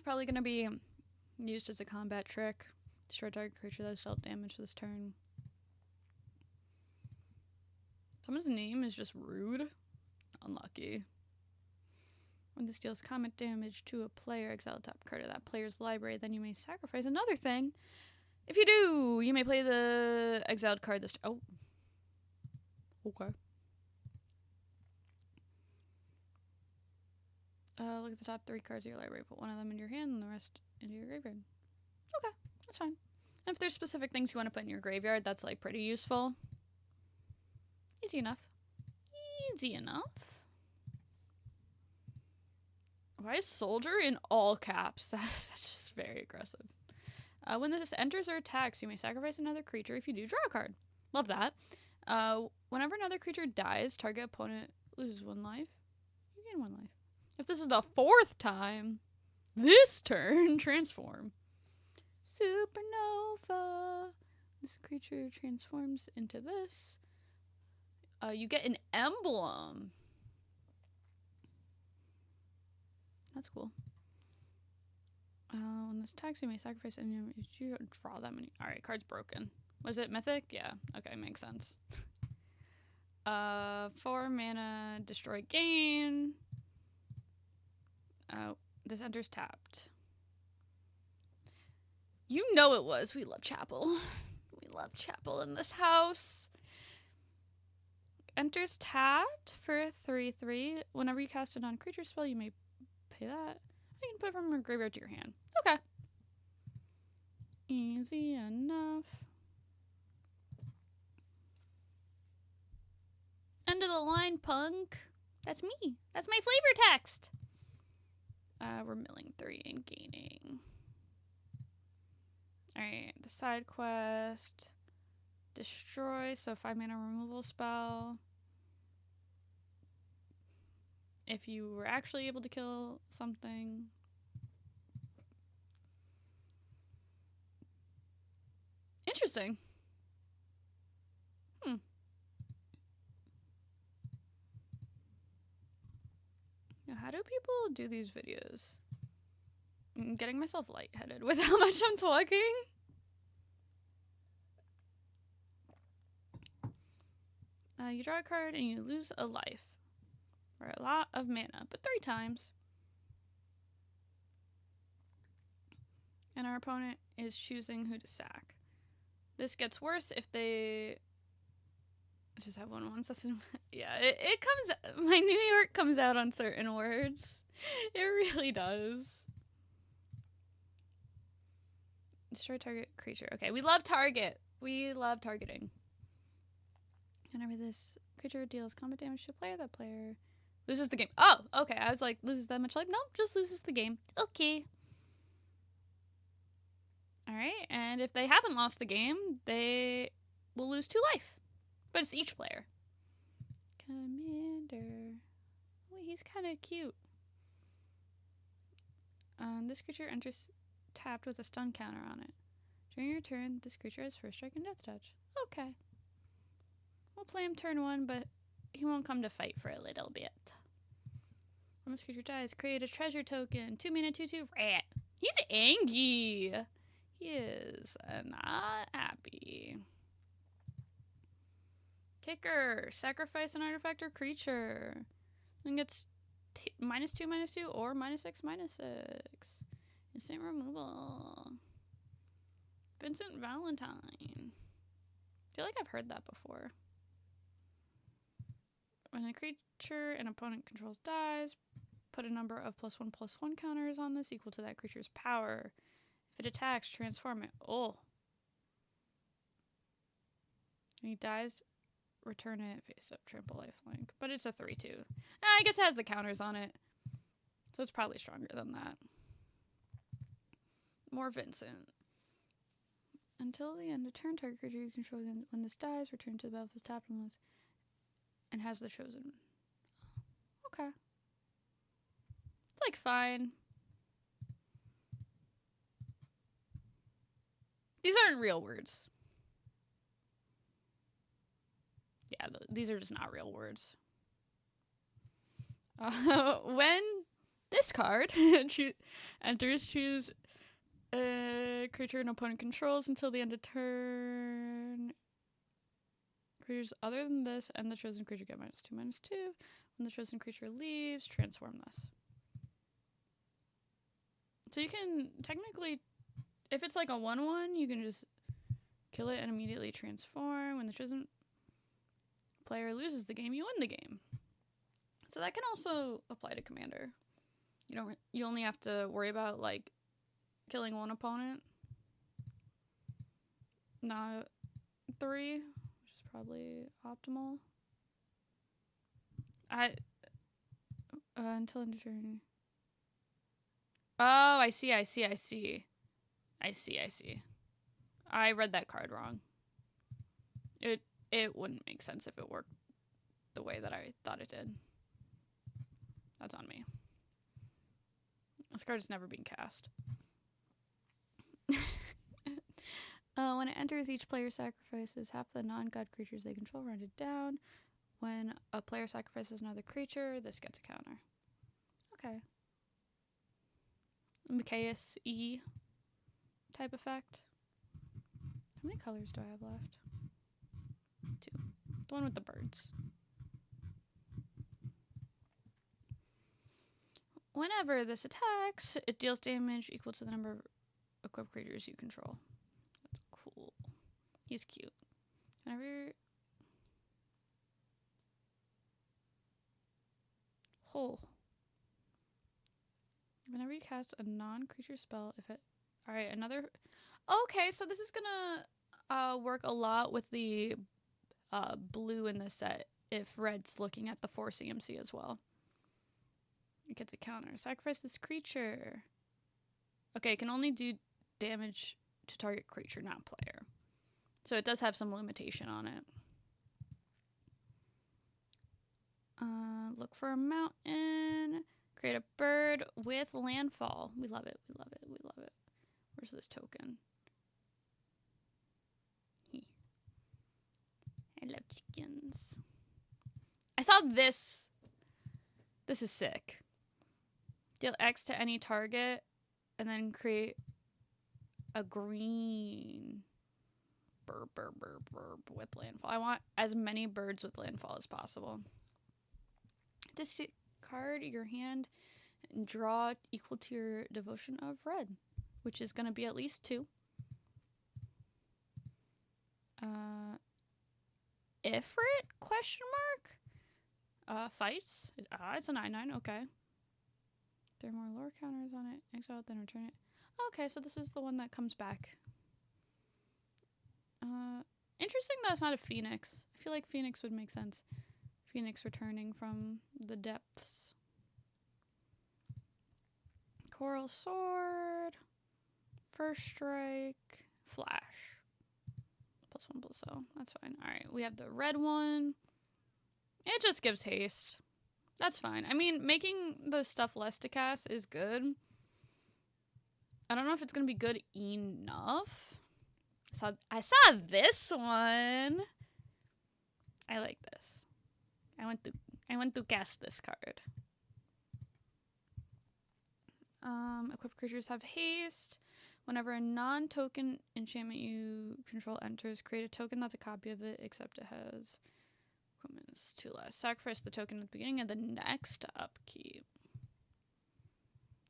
probably going to be used as a combat trick. Destroy target creature that has dealt damage this turn. Someone's name is just rude. Unlucky. When this deals combat damage to a player, exile the top card of that player's library, then you may sacrifice another thing. If you do, you may play the exiled card this turn. Oh. Okay. Look at the top 3 cards of your library. Put one of them in your hand and the rest into your graveyard. Okay, that's fine. And if there's specific things you want to put in your graveyard, that's like pretty useful. Easy enough. Easy enough. Why is soldier in all caps? That's just very aggressive. When this enters or attacks, you may sacrifice another creature. If you do, draw a card. Love that. Whenever another creature dies, target opponent loses 1 life. You gain 1 life. If this is the 4th time, this turn, transform. Supernova. This creature transforms into this. You get an emblem. That's cool. When this attacks, you may sacrifice any. You draw that many. Alright, card's broken. Was it mythic? Yeah. Okay, makes sense. 4 mana, destroy gain. This enters tapped. You know it was. We love Chapel. We love Chapel in this house. Enters tapped for a 3/3. Whenever you cast a non-creature spell, you may pay that. You can put it from your graveyard to your hand. Okay. Easy enough. End of the line, punk. That's me. That's my flavor text. We're milling 3 and gaining. Alright, the side quest. Destroy, so 5 mana removal spell. If you were actually able to kill something. Interesting. Now, how do people do these videos? I'm getting myself lightheaded with how much I'm talking. You draw a card and you lose a life. For a lot of mana, but 3 times. And our opponent is choosing who to sack. This gets worse if they just have 1/1. That's yeah. It comes. My New York comes out on certain words. It really does. Destroy target creature. Okay, we love target. We love targeting. Whenever this creature deals combat damage to a player, that player loses the game. Oh, okay. I was like, loses that much life? Nope, just loses the game. Okay. Alright, and if they haven't lost the game, they will lose 2 life. But it's each player. Commander. Oh, he's kind of cute. This creature enters tapped with a stun counter on it. During your turn, this creature has first strike and death touch. Okay. We'll play him turn 1, but he won't come to fight for a little bit. When this creature dies, create a treasure token. 2 mana, 2/2 rat. He's angry. He is not happy. Kicker. Sacrifice an artifact or creature. And gets -2/-2 or -6/-6. Instant removal. Vincent Valentine. I feel like I've heard that before. When a creature an opponent controls dies, put a number of +1/+1 counters on this equal to that creature's power. If it attacks, transform it. Oh. When he dies, return it face up, trample lifelink. But it's a 3/2. I guess it has the counters on it. So it's probably stronger than that. More Vincent. Until the end of turn, target creature you control when this dies, return to the battlefield tapped and has the chosen. Okay. It's like fine. These aren't real words. Yeah, these are just not real words. When this card. Enters, choose a creature an opponent controls until the end of turn. Creatures other than this and the chosen creature get -2/-2. When the chosen creature leaves, transform this. So you can technically, if it's like a 1/1, you can just kill it and immediately transform. When the chosen player loses the game, you win the game. So that can also apply to Commander. You only have to worry about like killing one opponent, not 3, which is probably optimal. Until end of turn. Oh, I see. I read that card wrong. It wouldn't make sense if it worked the way that I thought it did. That's on me. This card is never being cast. When it enters, each player sacrifices half the non-god creatures they control, rounded down. When a player sacrifices another creature, this gets a counter. Okay. Micaeus E type effect. How many colors do I have left? 2. The one with the birds. Whenever this attacks, it deals damage equal to the number of equipped creatures you control. That's cool. He's cute. Whenever you cast a non-creature spell, if it... Alright, another... Okay, so this is gonna work a lot with the blue in this set if red's looking at the 4 CMC as well. It gets a counter. Sacrifice this creature. Okay, it can only do damage to target creature, not player. So it does have some limitation on it. Look for a mountain. Create a bird with landfall. We love it. Where's this token? I love chickens. I saw this. This is sick. Deal X to any target and then create a green burp with landfall. I want as many birds with landfall as possible. Discard your hand and draw equal to your devotion of red, which is going to be at least 2. Ifrit? Question mark? Fights? It's a 9/9. Okay. There are more lore counters on it. Exile it, then return it. Okay, so this is the one that comes back. Interesting that it's not a Phoenix. I feel like Phoenix would make sense. Phoenix returning from the depths. Coral Sword. First Strike. Flash. +1/+0. That's fine. Alright, we have the red one. It just gives haste. That's fine. I mean, making the stuff less to cast is good. I don't know if it's going to be good enough. I saw this one. I like this. I want to cast this card. Equipped creatures have haste. Whenever a non-token enchantment you control enters, create a token that's a copy of it, except it has equipment is 2 less. Sacrifice the token at the beginning of the next upkeep.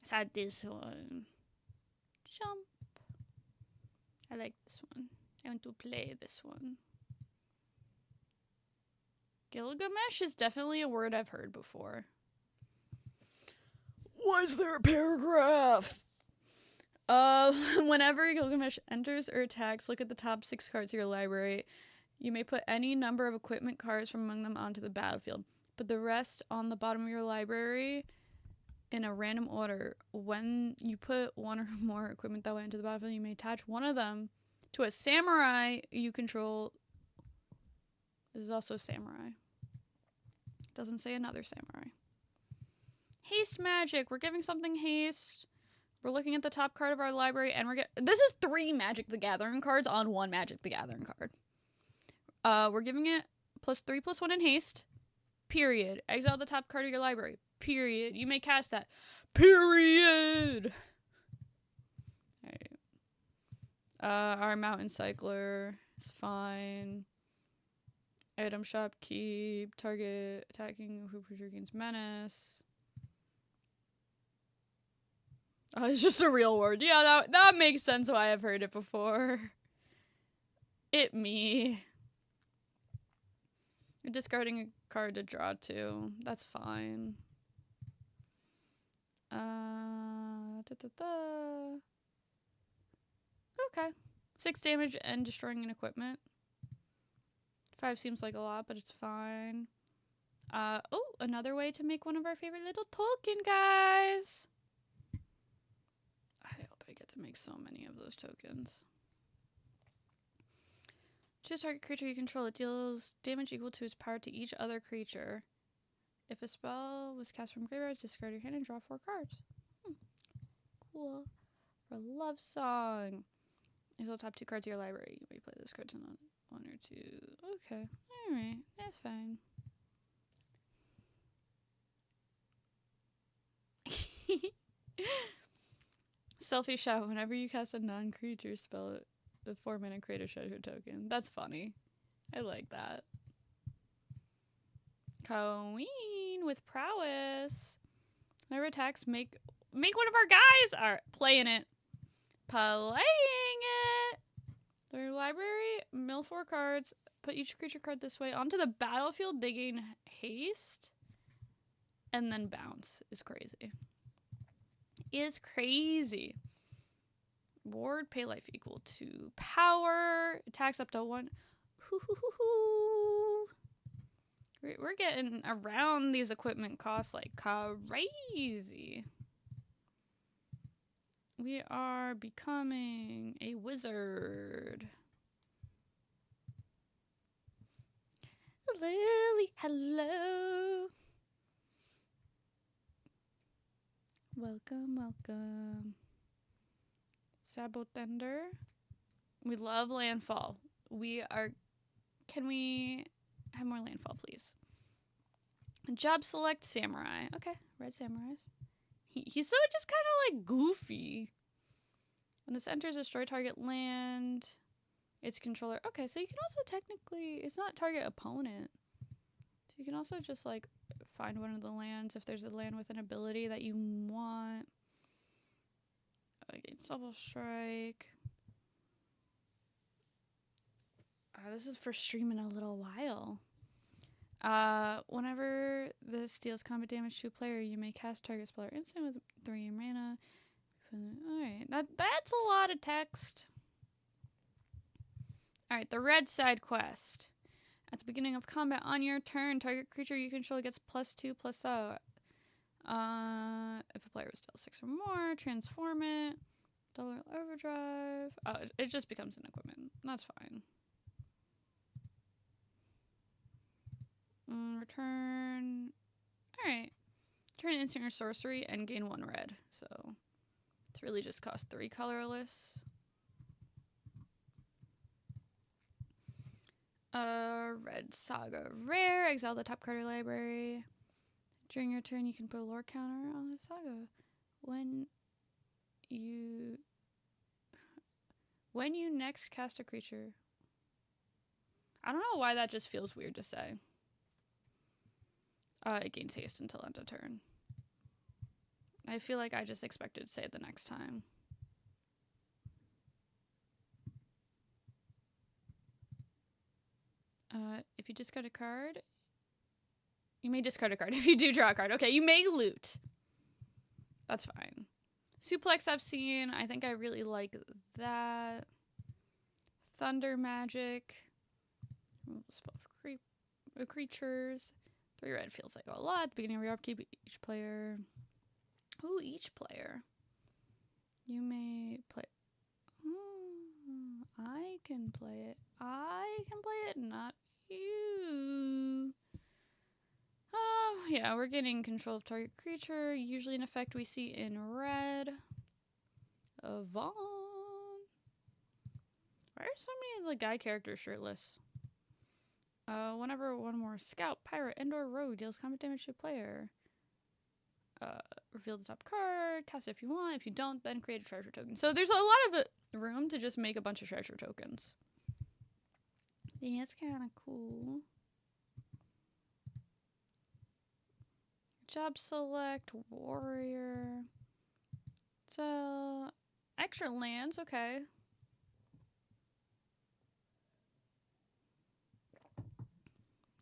I saw this one. Jump. I like this one. I want to play this one. Gilgamesh is definitely a word I've heard before. Why is there a paragraph? Whenever Gilgamesh enters or attacks, look at the top 6 cards of your library. You may put any number of equipment cards from among them onto the battlefield. Put the rest on the bottom of your library in a random order. When you put one or more equipment that way into the battlefield, you may attach one of them to a samurai you control. This is also samurai. Doesn't say another samurai. Haste magic. We're giving something haste. We're looking at the top card of our library, and this is 3 Magic the Gathering cards on 1 Magic the Gathering card. We're giving it +3/+1 in haste. Period. Exile the top card of your library. Period. You may cast that. Period. Alright. Our mountain cycler is fine. Item shop, keep, target, attacking, who creature gains menace. Oh, it's just a real word. Yeah, that makes sense why I've heard it before. It me. You're discarding a card to draw 2. That's fine. Okay. 6 damage and destroying an equipment. 5 seems like a lot, but it's fine. Oh, another way to make one of our favorite little token guys. I hope I get to make so many of those tokens. Choose target creature you control. It deals damage equal to its power to each other creature. If a spell was cast from graveyard, discard your hand and draw 4 cards. Cool. For love song. If you'll top 2 cards of your library, you may play those cards in 1 or 2. Okay. Alright. That's fine. Selfie shot. Whenever you cast a non-creature spell, the 4-mana creator shadow token. That's funny. I like that. Queen with prowess. Whenever attacks, make one of our guys are playing it. Playing it. Their library, mill 4 cards. Put each creature card this way onto the battlefield. They gain haste. And then bounce is crazy. Is crazy. Ward, pay life equal to power. Attacks up to 1. We're getting around these equipment costs like crazy. We are becoming a wizard. Lily, hello. Welcome, welcome. Sabotender. We love landfall. Can we have more landfall, please? Job select samurai. Okay, red samurais. He's so just kind of like goofy. When this enters, destroy target land. Its controller. Okay, so you can also technically, it's not target opponent. So you can also just like find one of the lands if there's a land with an ability that you want. Against double strike. This is for streaming a little while. Whenever this deals combat damage to a player, you may cast target spell or instant with 3 mana. Alright, that's a lot of text. Alright, the red side quest. At the beginning of combat on your turn, target creature you control gets +2/+0. If a player was still 6 or more, transform it. Double overdrive. Oh, it just becomes an equipment. That's fine. Return. Alright. Turn instant or sorcery and gain 1 red. So it's really just cost 3 colorless. Red Saga rare. Exile the top card of your library. During your turn, you can put a lore counter on the saga. When you next cast a creature. I don't know why that just feels weird to say. It gains haste until end of turn. I feel like I just expected to say it the next time. If you discard a card, you may discard a card. If you do draw a card, okay, you may loot. That's fine. Suplex I've seen. I think I really like that. Thunder Magic. Spell for creatures. 3 red feels like a lot. Beginning of your upkeep, each player. Ooh, each player. You may play. I can play it. I can play it, not you. Oh, yeah, we're getting control of target creature. Usually an effect we see in red. Vaughn. Why are so many of the guy characters shirtless? Whenever one more scout, pirate, and/or rogue deals combat damage to a player. reveal the top card, cast it if you want. If you don't, then create a treasure token. So there's a lot of room to just make a bunch of treasure tokens. That's kind of cool. Job select, warrior. So, extra lands, okay.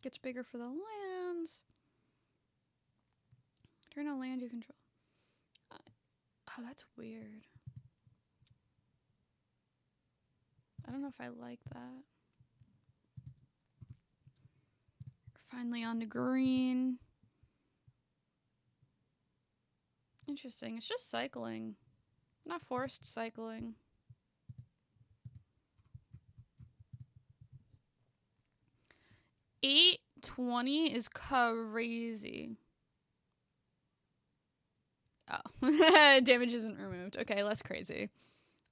Gets bigger for the lands. Turn a land you control. Oh, that's weird. I don't know if I like that. Finally on to green. Interesting. It's just cycling. Not forced cycling. $820 is crazy. Oh. Damage isn't removed. Okay, less crazy.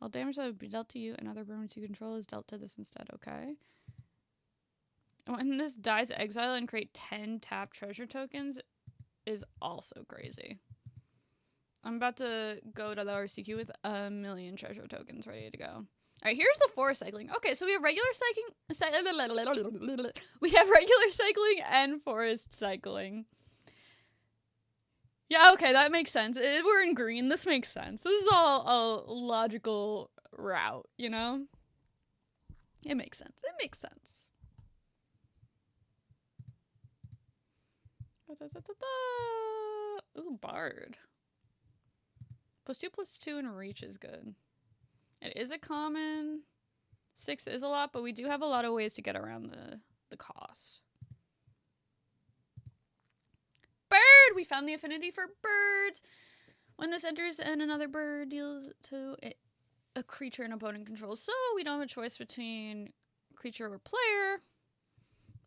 All damage that would be dealt to you and other permanents you control is dealt to this instead. Okay. When this dies, exile and create 10 tap treasure tokens is also crazy. I'm about to go to the RCQ with 1,000,000 treasure tokens ready to go. All right, here's the forest cycling. Okay, so we have regular cycling. We have regular cycling and forest cycling. Yeah, okay, that makes sense. We're in green. This makes sense. This is all a logical route, you know? It makes sense. It makes sense. Ooh, Bard. +2/+2 and reach is good. It is a common. 6 is a lot, but we do have a lot of ways to get around the cost. Bird! We found the affinity for birds. When this enters and another bird deals to a creature an opponent controls. So we don't have a choice between creature or player.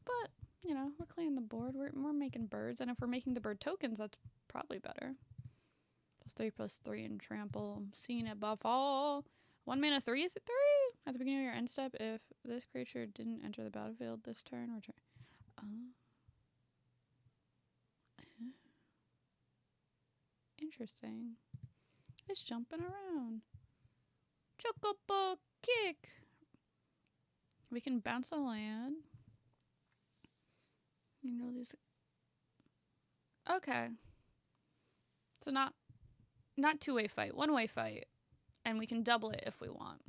But, you know, we're clearing the board. We're making birds. And if we're making the bird tokens, that's probably better. +3/+3 and trample. Seen it buff all. 1 mana 3/3 at the beginning of your end step. If this creature didn't enter the battlefield this turn, return. Interesting. It's jumping around. Chocobo kick. We can bounce a land. You know these. Okay. So not two-way fight, one-way fight. And we can double it if we want.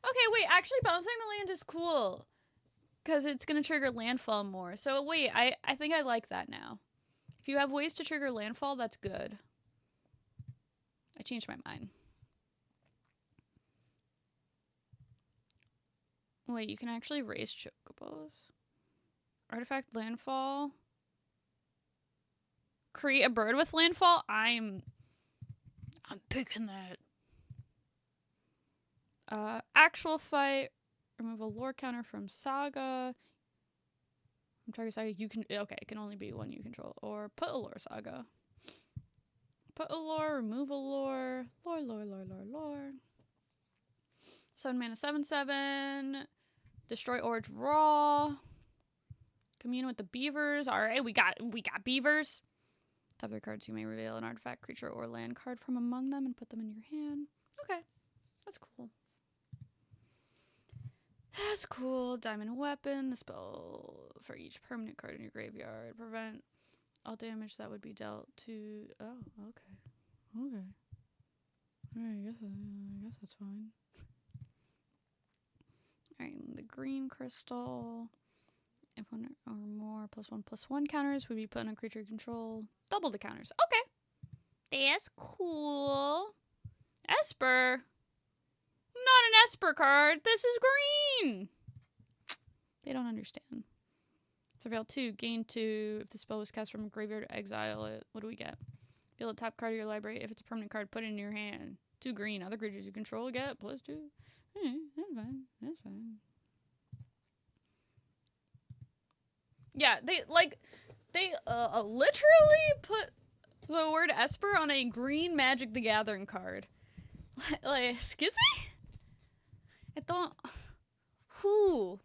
Okay, wait, actually bouncing the land is cool. Because it's going to trigger landfall more. So wait, I think I like that now. If you have ways to trigger landfall, that's good. I changed my mind. Wait, you can actually raise chocobos. Artifact landfall. Create a bird with landfall. I'm picking that. Actual fight. Remove a lore counter from Saga. From target Saga, you can. Okay, it can only be one you control. Or put a lore Saga. Put a lore, remove a lore. Lore. 7 mana, 7/7. Destroy Orge Raw. Commune with the beavers. Alright, we got beavers. Top 3 cards, you may reveal an artifact, creature, or land card from among them and put them in your hand. Okay, that's cool. That's cool. Diamond Weapon. The spell for each permanent card in your graveyard. Prevent all damage that would be dealt to... Oh, okay. Okay. Alright, I guess that's fine. Alright, the green crystal. If one or more +1/+1 counters would be put on a creature control. Double the counters. Okay. That's cool. Esper. Not an Esper card. This is green. They don't understand. Surveil 2. Gain 2. If the spell was cast from a graveyard, exile it. What do we get? Feel the top card of your library. If it's a permanent card, put it in your hand. 2 green. Other creatures you control get +2. That's fine. That's fine. Yeah, they literally put the word Esper on a green Magic the Gathering card. Like, excuse me? I don't... Who?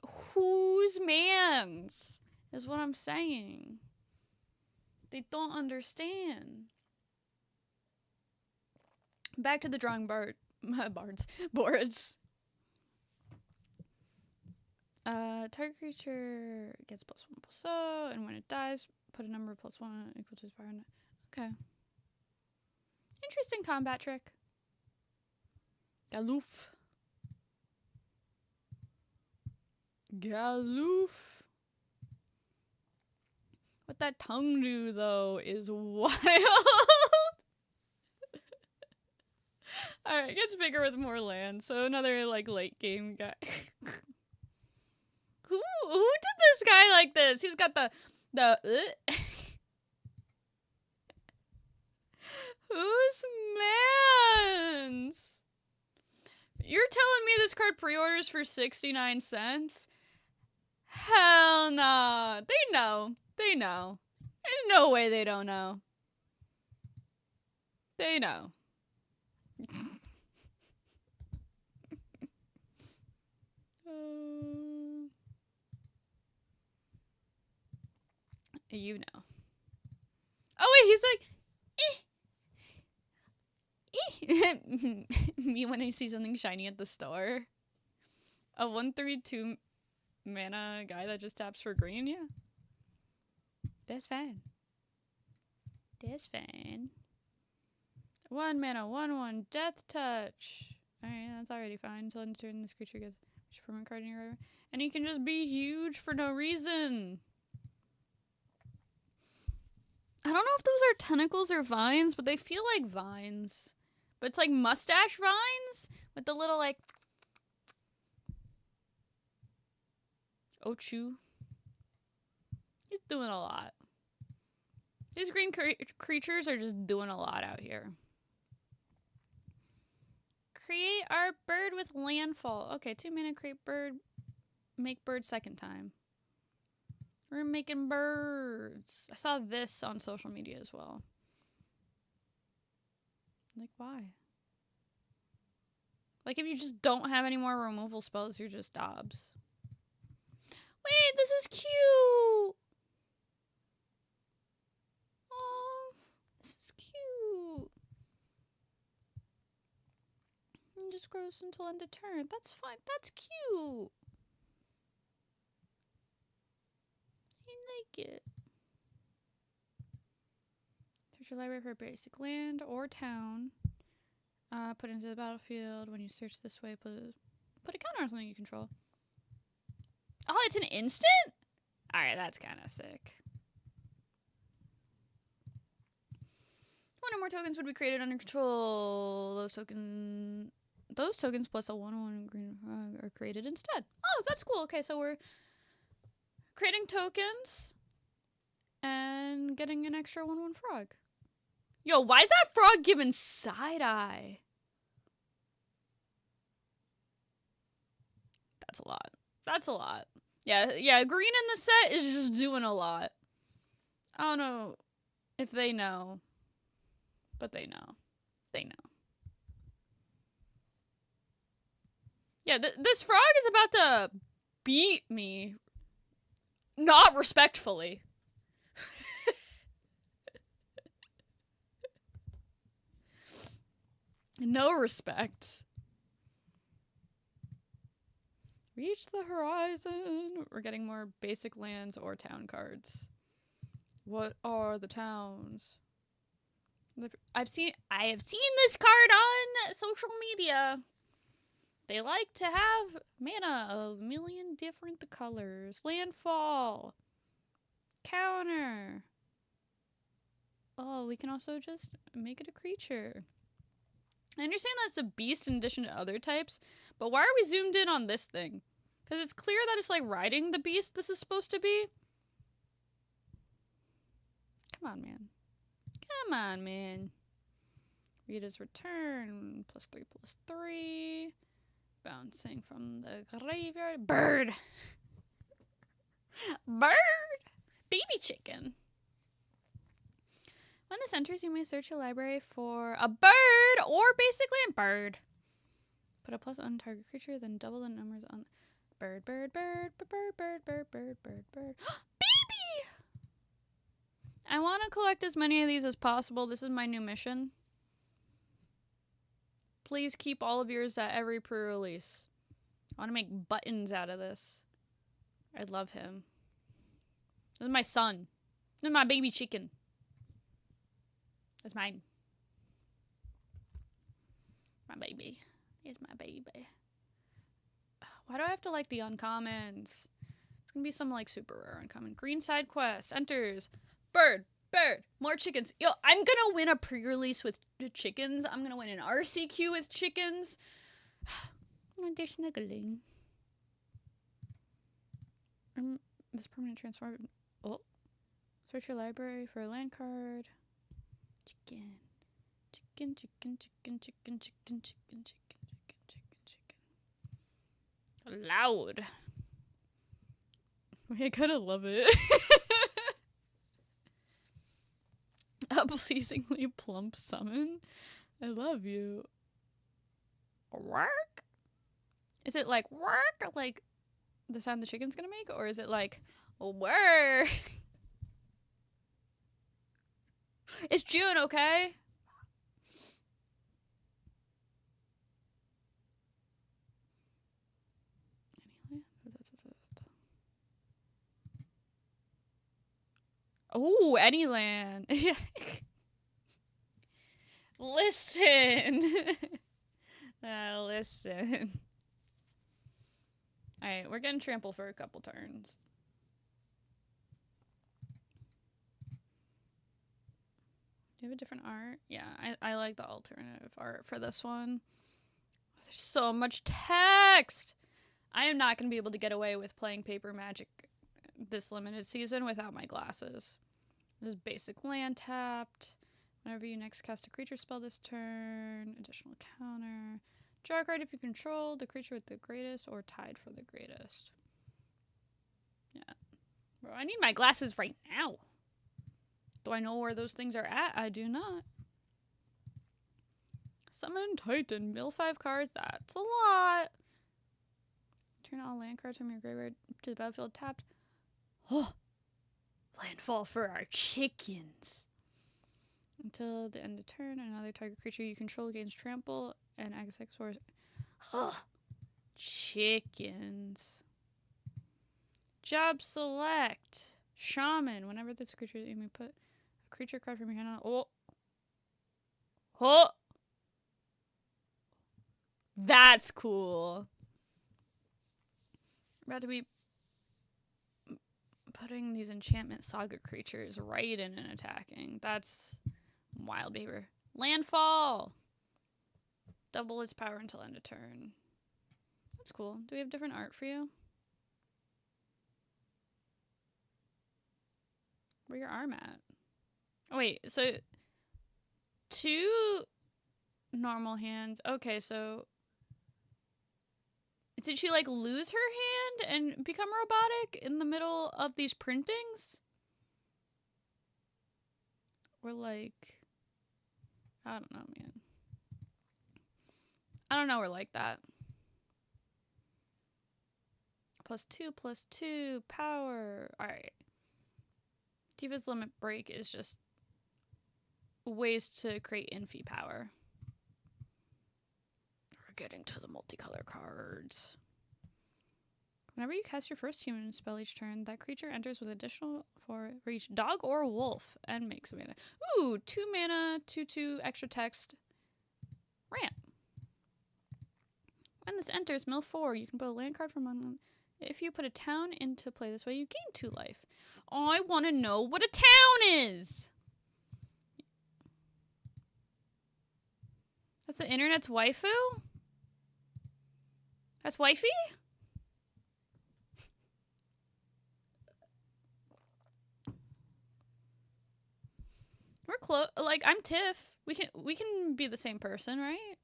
Whose mans? is what I'm saying. They don't understand. Back to the drawing boards. Target creature gets +1/+0, and when it dies, put a number +1 equal to its power. Okay. Interesting combat trick. Galoof. What that tongue do, though, is wild. Alright, it gets bigger with more land, so another, like, late game guy. Who did this guy like this? He's got the Whose mans? You're telling me this card pre-orders for 69 cents? Hell nah. They know. They know. There's no way they don't know. They know. You know. Oh wait, he's like, me when I see something shiny at the store. A 1/3/2 mana guy that just taps for green, yeah. That's fine. That's fine. 1 mana, 1/1, Death Touch. Alright, that's already fine. Until end of turn, this creature gets a permanent card in your river. And he can just be huge for no reason. I don't know if those are tentacles or vines, but they feel like vines. But it's like mustache vines with the little, like, Ochu. He's doing a lot. These green creatures are just doing a lot out here. Create our bird with landfall. Okay, 2 mana, create bird. Make bird second time. We're making birds. I saw this on social media as well. Like, why? Like, if you just don't have any more removal spells, you're just Dobbs. Wait, this is cute! Oh, this is cute. And just grows until end of turn. That's fine. That's cute. I like it. Search your library for a basic land or town. Put into the battlefield. When you search this way, put a counter on something you control. Oh, it's an instant? Alright, that's kind of sick. 1 or more tokens would be created under control. Those tokens plus a 1/1 green frog are created instead. Oh, that's cool. Okay, so we're creating tokens and getting an extra 1/1 frog. Yo, why is that frog giving side-eye? That's a lot. That's a lot. Yeah, green in the set is just doing a lot. I don't know if they know, but they know. They know. Yeah, this frog is about to beat me. Not respectfully. No respect. Reach the horizon. We're getting more basic lands or town cards. What are the towns? I have seen this card on social media. They like to have mana of a million different colors. Landfall. Counter. Oh, we can also just make it a creature. I understand that's a beast in addition to other types, but why are we zoomed in on this thing? Because it's clear that it's like riding the beast this is supposed to be. Come on, man. Come on, man. Rita's return. +3/+3. Bouncing from the graveyard. Bird! Bird! Baby chicken. When this enters, you may search your library for a bird or basically a bird. Put a plus on target creature, then double the numbers on bird, bird, bird, bird, bird, bird, bird, bird, bird, bird. Baby I want to collect as many of these as possible. This is my new mission. Please keep all of yours at every pre-release. I want to make buttons out of this. I love him. This is my son. This is my baby chicken. That's mine. My baby. It's my baby. Why do I have to like the uncommons? It's gonna be some like super rare uncommon. Green side quest. Enters. Bird. More chickens. Yo, I'm gonna win a pre-release with chickens. I'm gonna win an RCQ with chickens. They're snuggling. This permanent transform. Oh. Search your library for a land card. Chicken. Loud. I kinda love it. A pleasingly plump summon. I love you. Work? Is it like work? Like the sound the chicken's gonna make? Or is it like work? It's June, okay? Oh, any land. Listen. Listen. Alright, we're getting trample for a couple turns. Do you have a different art? Yeah, I like the alternative art for this one. There's so much text! I am not going to be able to get away with playing Paper Magic this limited season without my glasses. This is basic land tapped. Whenever you next cast a creature spell this turn, additional counter. Draw a card if you control the creature with the greatest or tied for the greatest. Yeah. Bro, I need my glasses right now. Do I know where those things are at? I do not. Summon Titan. Mill 5 cards. That's a lot. Turn all land cards from your graveyard to the battlefield tapped. Oh! Landfall for our chickens. Until the end of turn, another target creature you control gains trample and X force. Oh! Chickens. Job select. Shaman. Whenever this creature, you may put a creature card from your hand on. Oh! Oh! That's cool. We're about to be putting these enchantment saga creatures right in and attacking. That's wild behavior. Landfall. Double its power until end of turn. That's cool. Do we have different art for you? Where your arm at? Oh wait, so 2 normal hands. Okay, so did she like lose her hand and become robotic in the middle of these printings? Or like, I don't know, man. I don't know her like that. +2/+2 power. Alright. Diva's Limit Break is just ways to create infi power. We're getting to the multicolor cards. Whenever you cast your first human spell each turn, that creature enters with additional for each dog or wolf and makes a mana. Ooh, 2 mana, 2/2 extra text. Ramp. When this enters, mill 4. You can put a land card from among them. If you put a town into play this way, you gain 2 life. Oh, I want to know what a town is! That's the internet's waifu? That's wifey? We're close. Like, I'm Tiff. We can be the same person, right?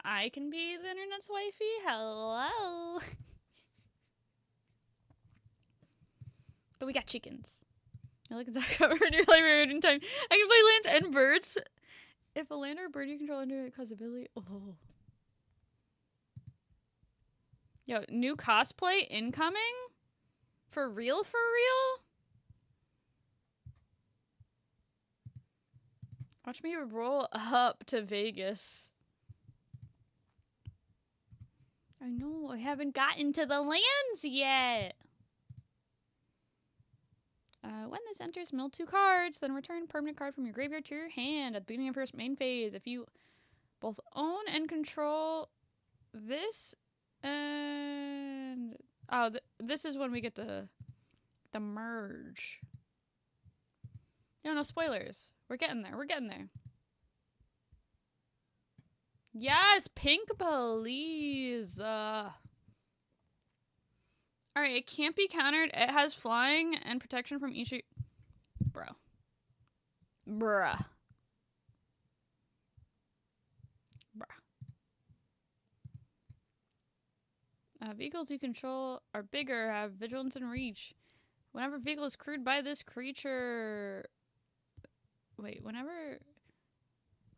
I can be the internet's wifey. Hello. But we got chickens. I look at that cover in your library in time. I can play lands and birds. If a land or a bird you control under it causes ability. Oh. Yo, new cosplay incoming? For real, for real? Watch me roll up to Vegas. I know, I haven't gotten to the lands yet. When this enters, mill 2 cards, then return a permanent card from your graveyard to your hand at the beginning of your main phase. If you both own and control this, and this is when we get to merge. No spoilers. We're getting there. We're getting there. Yes, pink, please. Alright, it can't be countered. It has flying and protection from each... Bruh. Vehicles you control are bigger, have vigilance and reach. Whenever a vehicle is crewed by this creature... Wait, whenever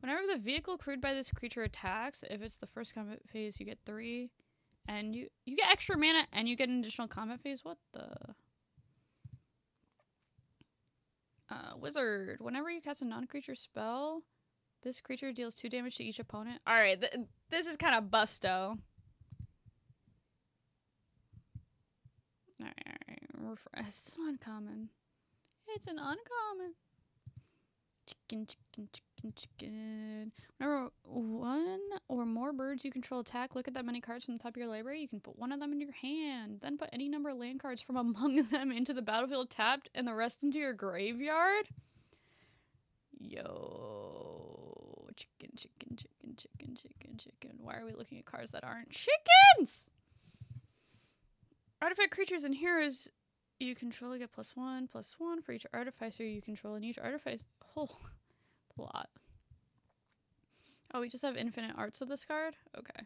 the vehicle crewed by this creature attacks, if it's the first combat phase, you get 3. And you get extra mana and you get an additional combat phase. What the? Wizard. Whenever you cast a non-creature spell, this creature deals 2 damage to each opponent. Alright, this is kind of busto. Alright. It's an uncommon. It's an uncommon. Chicken. Whenever 1 or more birds you control attack, look at that many cards from the top of your library. You can put 1 of them into your hand. Then put any number of land cards from among them into the battlefield tapped and the rest into your graveyard. Yo. Chicken. Why are we looking at cards that aren't chickens? Artifact creatures and heroes you control get +1/+1 for each artificer you control, and each artificer... Oh, a lot. Oh, we just have infinite arts of this card? Okay.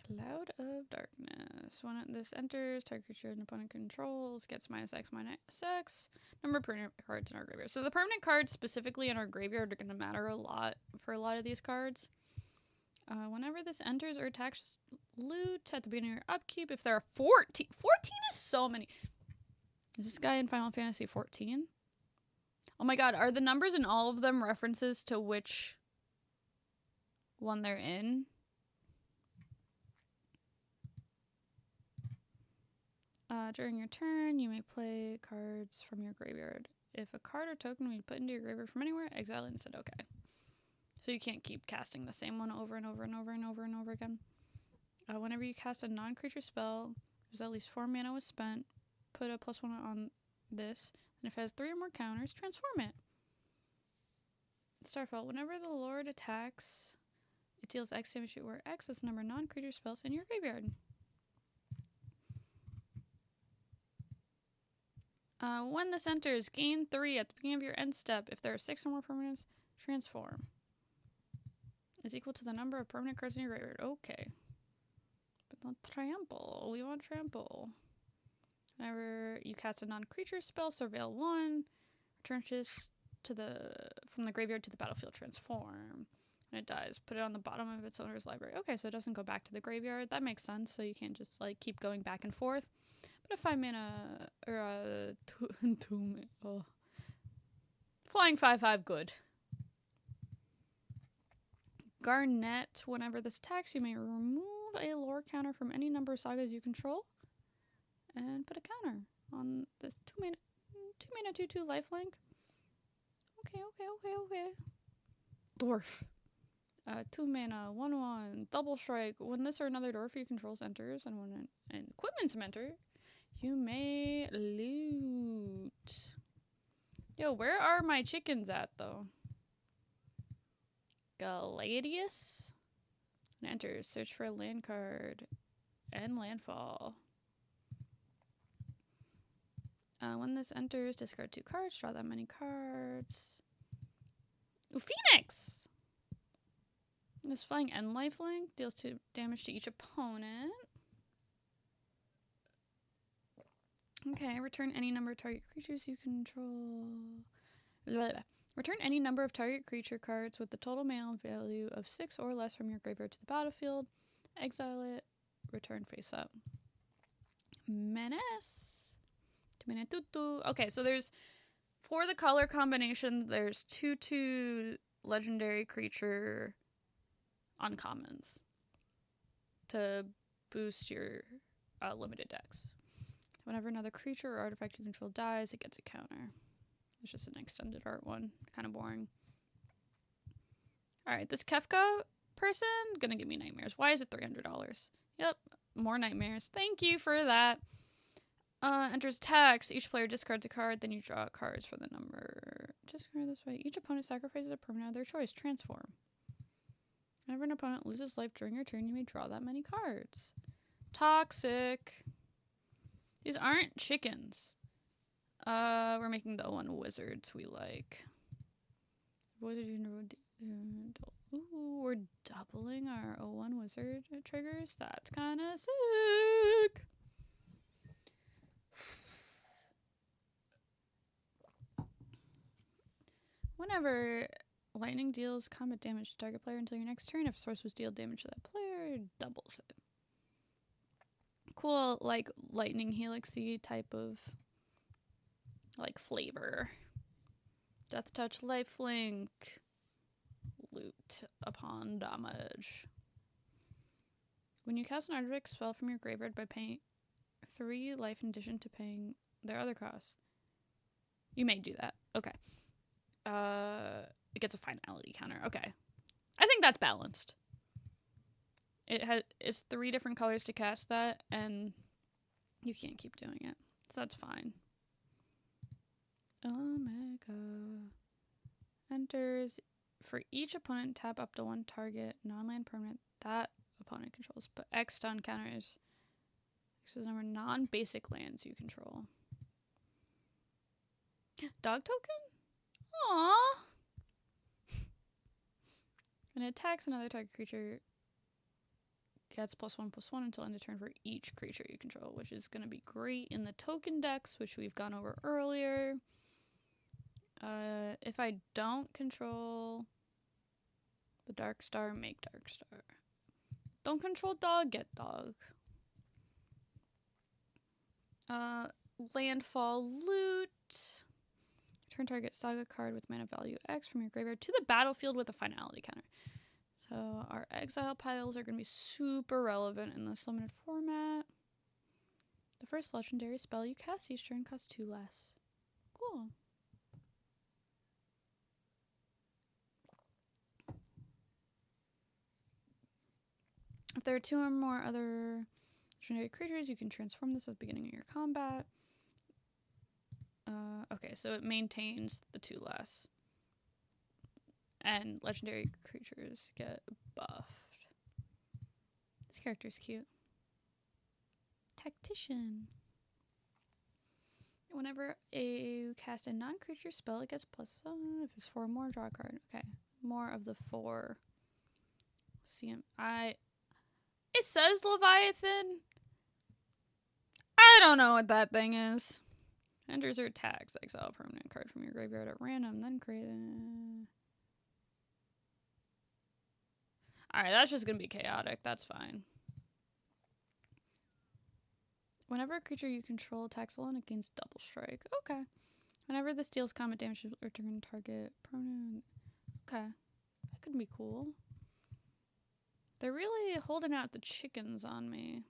Cloud of Darkness. When this enters, target creature an opponent controls gets -X/-X. Number of permanent cards in our graveyard. So the permanent cards specifically in our graveyard are going to matter a lot for a lot of these cards. Whenever this enters or attacks loot at the beginning of your upkeep, if there are 14... 14 is so many. Is this guy in Final Fantasy 14? Oh my god, are the numbers in all of them references to which one they're in? During your turn, you may play cards from your graveyard. If a card or token we put into your graveyard from anywhere, exile it instead. Okay. So you can't keep casting the same one over and over and over and over and over again. Whenever you cast a non-creature spell, there's at least 4 mana was spent. Put a +1 on this. And if it has 3 or more counters, transform it. Starfall. Whenever the Lord attacks, it deals X damage to where X is the number of non-creature spells in your graveyard. When this enters, gain 3 at the beginning of your end step. If there are 6 or more permanents, transform. Is equal to the number of permanent cards in your graveyard. Okay. But not trample. We want trample. Whenever you cast a non-creature spell, Surveil 1, return this from the graveyard to the battlefield, transform. When it dies, put it on the bottom of its owner's library. Okay, so it doesn't go back to the graveyard. That makes sense, so you can't just like keep going back and forth. But a 5 mana, or 2 mana, oh. Flying 5/5, good. Garnet, whenever this attacks, you may remove a lore counter from any number of sagas you control. And put a counter on this 2 mana 2/2 lifelink. Okay. Dwarf. 2 mana 1/1 double strike. When this or another dwarf you controls enters, and when an equipment's enter, you may loot. Yo, where are my chickens at though? Galadius. When enters, search for a land card and landfall. When this enters, discard 2 cards, draw that many cards. Ooh, Phoenix! This flying end lifelink deals 2 damage to each opponent. Okay, return any number of target creatures you control. Return any number of target creature cards with the total mana value of 6 or less from your graveyard to the battlefield. Exile it, return face up. Menace. Okay, so there's, for the color combination, there's 2/2 legendary creature uncommons to boost your limited decks. Whenever another creature or artifact you control dies, it gets a counter. It's just an extended art one. Kind of boring. Alright, this Kefka person, gonna give me nightmares. Why is it $300? Yep, more nightmares. Thank you for that. Enters tax. Each player discards a card, then you draw cards for the number. Discard this way. Each opponent sacrifices a permanent of their choice. Transform. Whenever an opponent loses life during your turn, you may draw that many cards. Toxic. These aren't chickens. We're making the 01 wizards we like. Wizard, ooh, we're doubling our 01 wizard triggers. That's kind of sick. Whenever lightning deals combat damage to target player until your next turn, if a source was deal damage to that player, doubles it. Cool, like lightning helixy type of like flavor. Death touch, lifelink, loot upon damage. When you cast an artifact spell from your graveyard by paying 3 life in addition to paying their other costs, you may do that. Okay. It gets a finality counter. Okay. I think that's balanced. It's 3 different colors to cast that, and you can't keep doing it. So that's fine. Omega. Enters. For each opponent, tap up to 1 target non-land permanent that opponent controls. But X stun counters X is number non-basic lands you control. Dog token? Aww. When it attacks another target creature, gets +1/+1 until end of turn for each creature you control, which is going to be great in the token decks, which we've gone over earlier. If I don't control the Dark Star, make Dark Star. Don't control dog, get dog. Landfall loot. Turn target saga card with mana value X from your graveyard to the battlefield with a finality counter. So our exile piles are going to be super relevant in this limited format. The first legendary spell you cast each turn costs 2 less. Cool. If there are 2 or more other legendary creatures, you can transform this at the beginning of your combat. Okay, so it maintains the 2 less. And legendary creatures get buffed. This character's cute. Tactician. Whenever you cast a non-creature spell, it gets +, if it's 4 or more, draw a card. Okay, more of the 4. It says Leviathan. I don't know what that thing is. Enters or attacks. Exile a permanent card from your graveyard at random, then create it. Alright, that's just gonna be chaotic. That's fine. Whenever a creature you control attacks alone, it gains double strike. Okay. Whenever this deals combat damage, return target permanent. Okay. That could be cool. They're really holding out the chickens on me.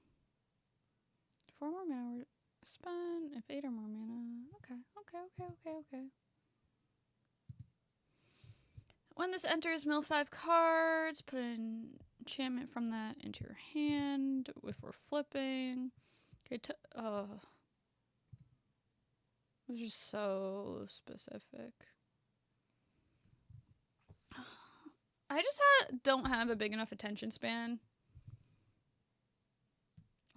4 more mana spent. If 8 or more mana. Okay. When this enters, mill 5 cards. Put an enchantment from that into your hand if we're flipping. Okay, this is so specific. I just don't have a big enough attention span.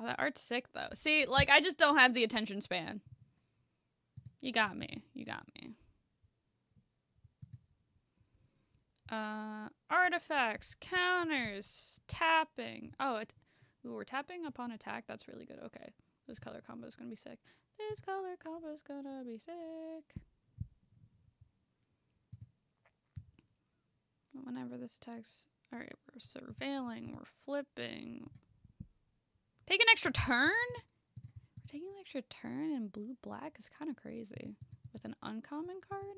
Oh, that art's sick, though. See, like, I just don't have the attention span. You got me. Artifacts, counters, tapping. Oh, we're tapping upon attack. That's really good. Okay. This color combo is gonna be sick. Whenever this attacks... Alright, we're surveilling, we're flipping. Take an extra turn? Taking an extra turn in blue-black is kind of crazy. With an uncommon card?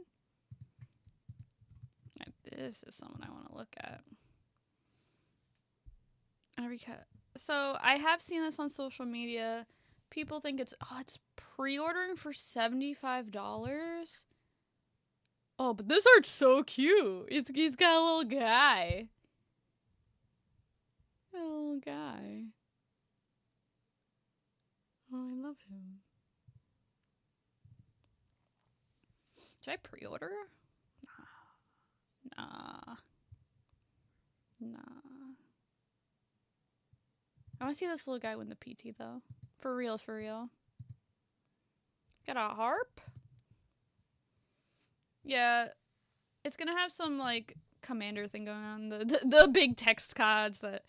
This is someone I want to look at. So I have seen this on social media. People think it's pre-ordering for $75. Oh, but this art's so cute. He's got a little guy. A little guy. Oh, I love him. Should I pre-order? Nah. I want to see this little guy win the PT, though. For real, for real. Got a harp? Yeah. It's gonna have some, like, commander thing going on. The big text cards that...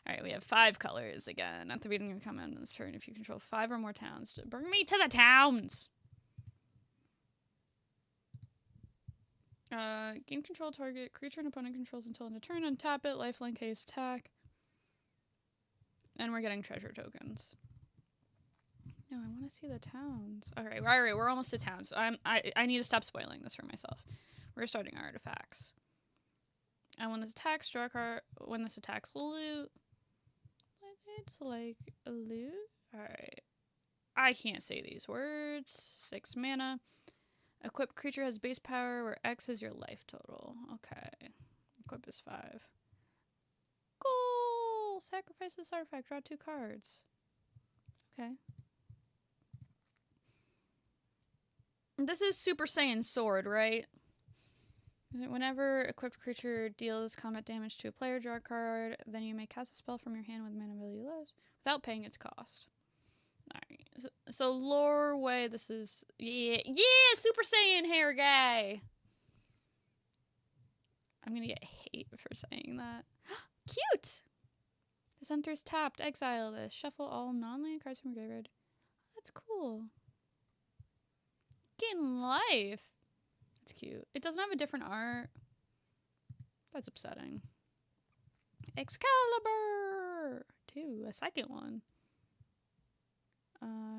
Alright, we have 5 colors again. At the beginning of the command this turn, if you control 5 or more towns, to bring me to the towns! Game control target. Creature an opponent controls until end of turn. Untap it. Lifeline case attack. And we're getting treasure tokens. No, I want to see the towns. Alright, we're almost to towns. So I need to stop spoiling this for myself. We're starting artifacts. And when this attacks, draw a card. When this attacks, loot. It's like a loot. Alright. I can't say these words. 6 mana. Equipped creature has base power where X is your life total. Okay. Equip is 5. Cool! Sacrifice this artifact. Draw 2 cards. Okay. This is Super Saiyan Sword, right? Whenever equipped creature deals combat damage to a player, draw a card, then you may cast a spell from your hand with mana value less without paying its cost. Alright. So lore way, this is... Yeah, Super Saiyan hair guy! I'm gonna get hate for saying that. Cute! This enters tapped. Exile this. Shuffle all non-land cards from your graveyard. That's cool. Getting life. That's cute. It doesn't have a different art. That's upsetting. Excalibur! 2. A second one.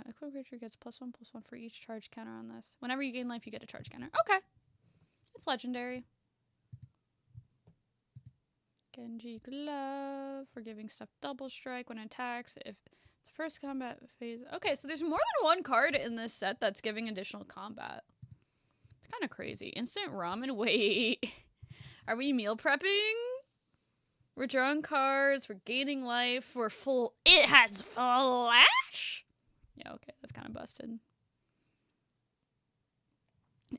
Equipped creature gets +1/+1 for each charge counter on this. Whenever you gain life, you get a charge counter. Okay. It's legendary. Genji Glove for giving stuff double strike when it attacks. If it's first combat phase. Okay, so there's more than one card in this set that's giving additional combat. It's kind of crazy. Instant ramen. Wait. Are we meal prepping? We're drawing cards. We're gaining life. We're full. It has flash? Yeah, okay. That's kind of busted.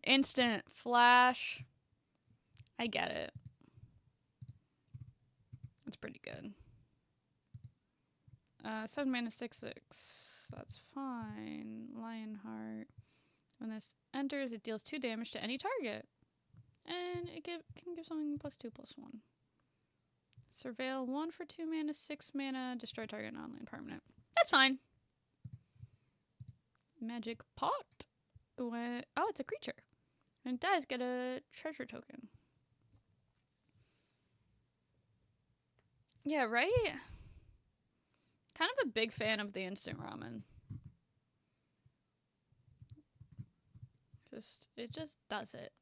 Instant flash. I get it. That's pretty good. 7 mana 6/6. That's fine. Lionheart. When this enters, it deals 2 damage to any target. And it can give something +2/+1. Surveil 1 for 2 mana, 6 mana, destroy target non-land permanent. That's fine. Magic Pot. Oh, it's a creature. When it dies, get a treasure token. Yeah, right? Kind of a big fan of the instant ramen. It just does it.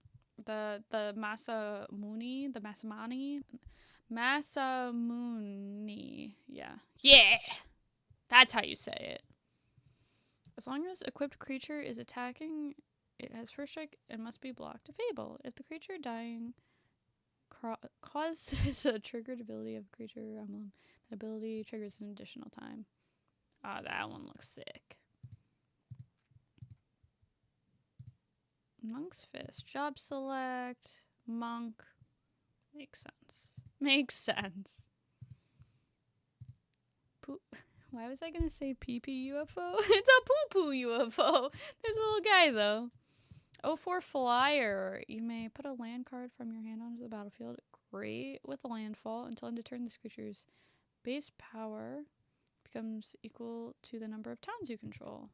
The Masamune, the Masamune, yeah. Yeah! That's how you say it. As long as equipped creature is attacking, it has first strike and must be blocked. A Fable. If the creature dying causes a triggered ability of creature emblem, that ability triggers an additional time. Ah, that one looks sick. Monk's Fist. Job select. Monk. Makes sense. Makes sense. Why was I gonna say pee-pee UFO? It's a poo-poo UFO. There's a little guy, though. 04 Flyer. You may put a land card from your hand onto the battlefield. Great with a landfall. Until end of turn, this creature's base power becomes equal to the number of towns you control.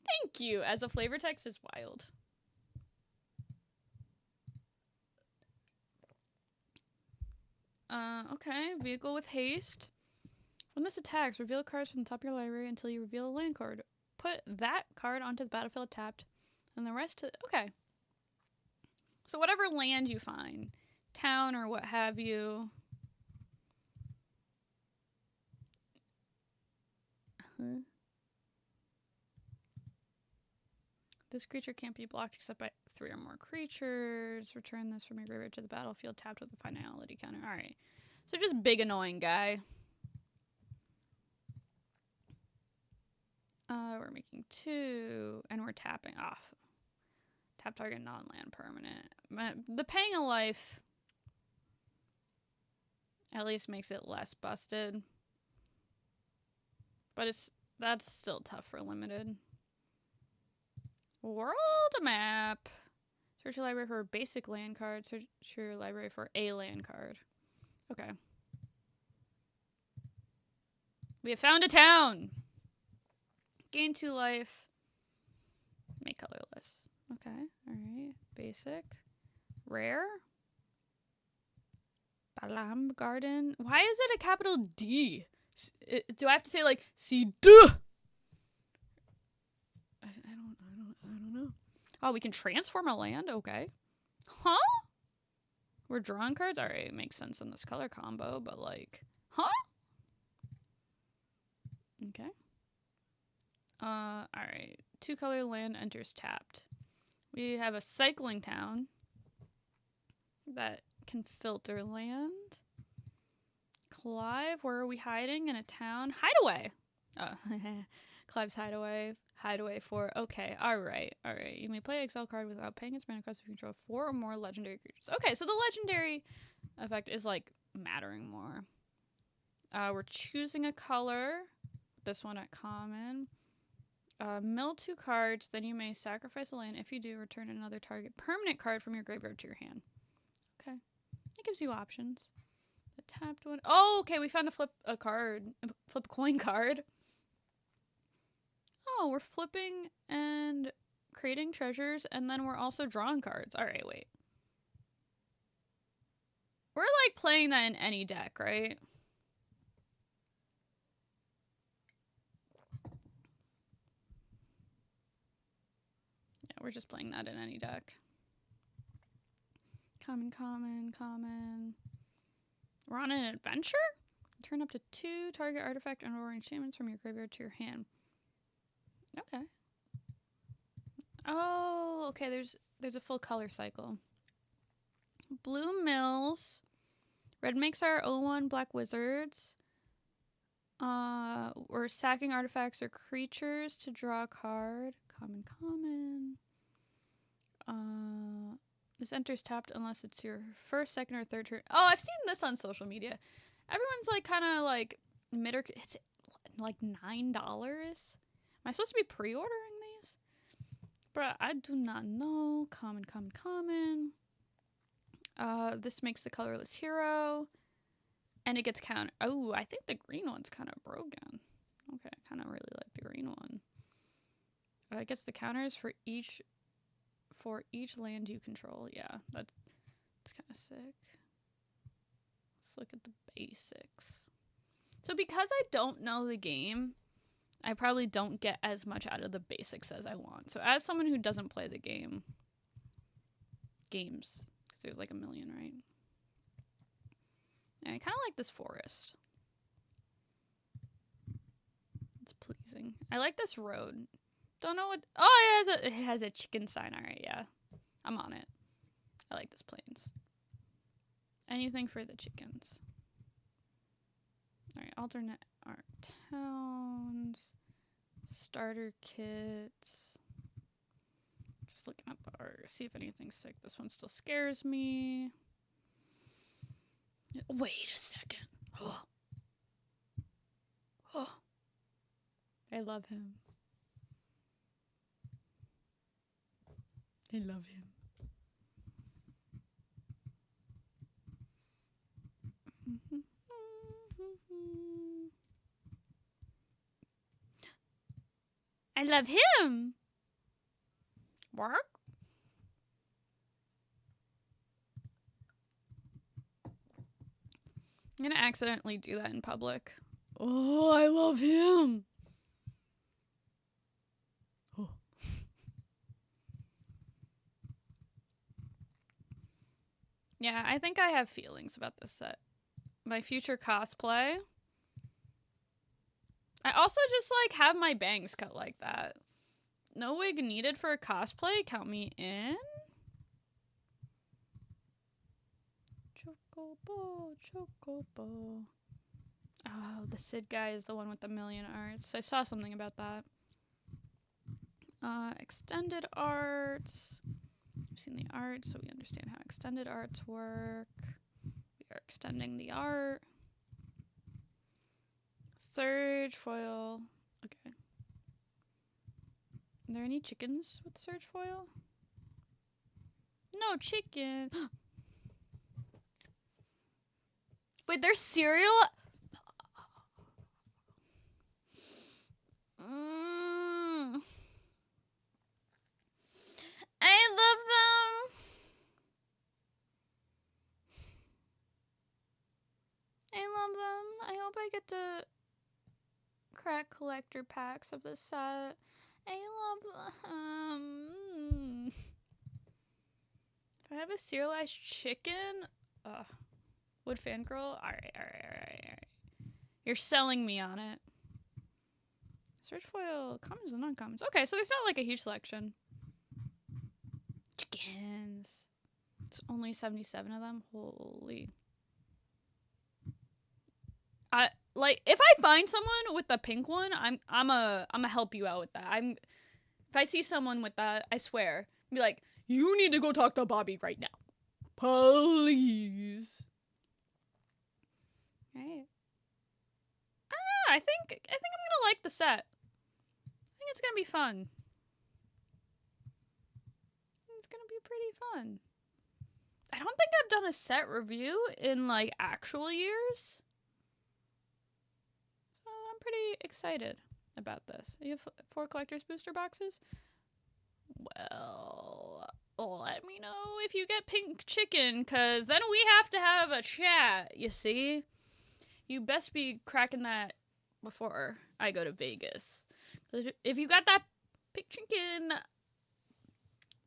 Thank you! As a flavor text, it's wild. Okay. Vehicle with haste. When this attacks, reveal cards from the top of your library until you reveal a land card. put that card onto the battlefield tapped, and the rest to... Okay. So whatever land you find, town or what have you... This creature can't be blocked except by 3 or more creatures. Return this from your graveyard to the battlefield tapped with a finality counter. Alright. So just big annoying guy. We're making 2, and we're tapping off. Tap target non-land permanent. The Paying a Life at least makes it less busted. But that's still tough for limited. World map. Search your library for a basic land card. Search your library for a land card. Okay. We have found a town. Gain 2 life. Make colorless. Okay. Alright. Basic. Rare. Balam Garden. Why is it a capital D? Do I have to say like C D? I don't know. Oh, we can transform a land? Okay. Huh? We're drawing cards? Alright, it makes sense in this color combo, but like, huh? Okay. Alright. 2 color land enters tapped. We have a cycling town that can filter land. Clive, where are we hiding? In a town? Hideaway! Oh, Clive's Hideaway. Hideaway 4. Okay, alright. You may play exile card without paying its mana cost if you control 4 or more legendary creatures. Okay, so the legendary effect is like mattering more. We're choosing a color. This one at common. Mill 2 cards, then you may sacrifice a land. If you do, return another target permanent card from your graveyard to your hand. Okay. It gives you options. The tapped one. Oh, okay, we found flip a coin card. Oh, we're flipping and creating treasures, and then we're also drawing cards. Alright, wait. We're like playing that in any deck, right? Yeah, we're just playing that in any deck. Common. We're on an adventure? Turn up to 2 target artifact and or enchantments from your graveyard to your hand. Okay. Oh, okay, there's a full color cycle. Blue mills. Red makes our 0/1 black wizards. We're sacking artifacts or creatures to draw a card. Common. This enters tapped unless it's your first, second, or third turn. Oh, I've seen this on social media. Everyone's like kind of like it's like $9. Am I supposed to be pre-ordering these? Bruh, I do not know. Common. This makes the colorless hero. And it gets counter. Oh, I think the green one's kind of broken. Okay, I kind of really like the green one. I guess the counters for each land you control. Yeah, that's kind of sick. Let's look at the basics. So because I don't know the game, I probably don't get as much out of the basics as I want. So as someone who doesn't play the games, because there's like a million, right? I kind of like this forest. It's pleasing. I like this road. Don't know what... Oh, it has a chicken sign. All right, yeah. I'm on it. I like this plains. Anything for the chickens. All right, alternate art towns. Starter kits. Just looking up art. See if anything's sick. This one still scares me. Wait a second. Oh. I love him. I love him. I love him. Work? I'm gonna accidentally do that in public. Oh, I love him. Yeah, I think I have feelings about this set. My future cosplay. I also just like have my bangs cut like that. No wig needed for a cosplay. Count me in. Chocobo, chocobo. Oh, the Sid guy is the one with the million arts. I saw something about that. Extended arts. We've seen the art, so we understand how extended arts work. We are extending the art. Surge foil. Okay. Are there any chickens with surge foil? No chicken. Wait, there's cereal? I love them. I love them. I hope I get to crack collector packs of this set. I love them. If I have a serialized chicken, would fangirl? Alright. You're selling me on it. Search foil, commons and non-commons. Okay, so there's not like a huge selection. Chickens. There's only 77 of them. Holy. Like if I find someone with the pink one, I'm a help you out with that. If I see someone with that, I swear, be like, you need to go talk to Bobby right now, please. Right. I think I'm gonna like the set. I think it's gonna be fun. It's gonna be pretty fun. I don't think I've done a set review in like actual years. I'm pretty excited about this. You have 4 collector's booster boxes? Well, let me know if you get pink chicken, because then we have to have a chat, you see? You best be cracking that before I go to Vegas. If you got that pink chicken,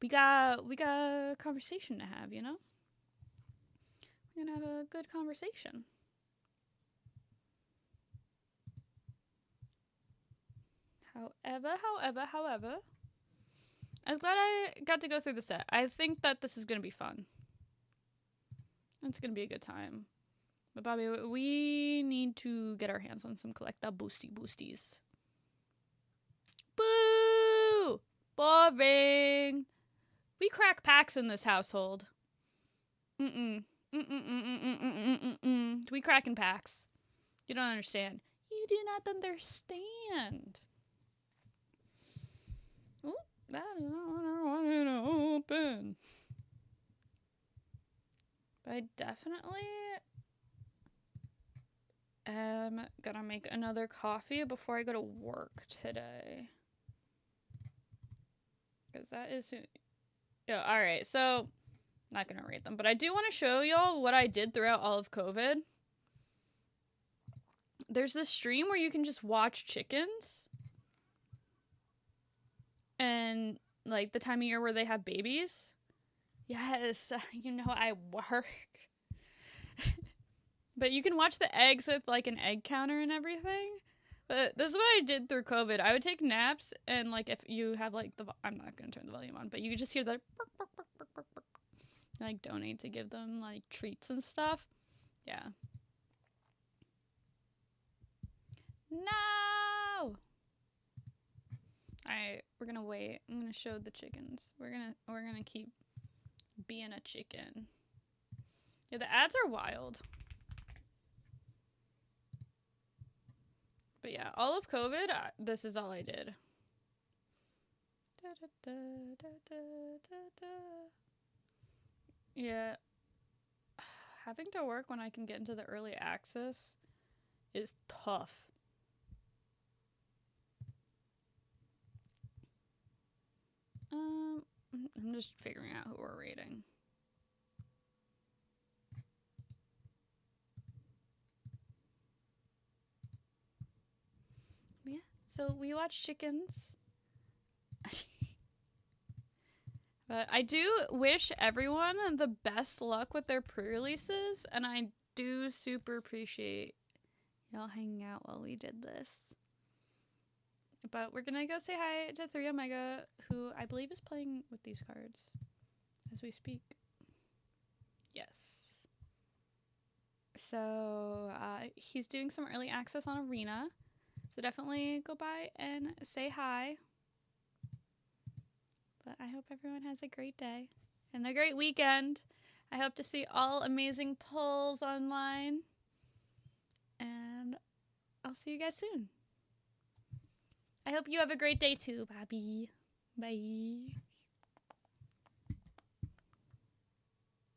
we got a conversation to have, you know? We're gonna have a good conversation. However, I was glad I got to go through the set. I think that this is going to be fun. It's going to be a good time. But Bobby, we need to get our hands on some collecta boosties. Boo! Boring! We crack packs in this household. We cracking packs. You don't understand. You do not understand. Ooh, that is not what I wanted to open. But I definitely am gonna make another coffee before I go to work today. Because that is... Yeah, alright, so... Not gonna rate them, but I do want to show y'all what I did throughout all of COVID. There's this stream where you can just watch chickens. And, like, the time of year where they have babies. Yes, you know I work. But you can watch the eggs with, like, an egg counter and everything. But this is what I did through COVID. I would take naps, and, like, if you have, like, the... I'm not gonna turn the volume on, but you could just hear the... Like, donate to give them, like, treats and stuff. Yeah. No! Alright, we're gonna wait. I'm gonna show the chickens. We're gonna keep being a chicken. Yeah, the ads are wild. But yeah, all of COVID, this is all I did. Yeah. Having to work when I can get into the early access is tough. I'm just figuring out who we're rating. Yeah, so we watch chickens. But I do wish everyone the best luck with their pre-releases, and I do super appreciate y'all hanging out while we did this. But we're gonna go say hi to 3 Omega, who I believe is playing with these cards as we speak. Yes. So he's doing some early access on Arena. So definitely go by and say hi. But I hope everyone has a great day and a great weekend. I hope to see all amazing polls online. And I'll see you guys soon. I hope you have a great day too, Bobby. Bye.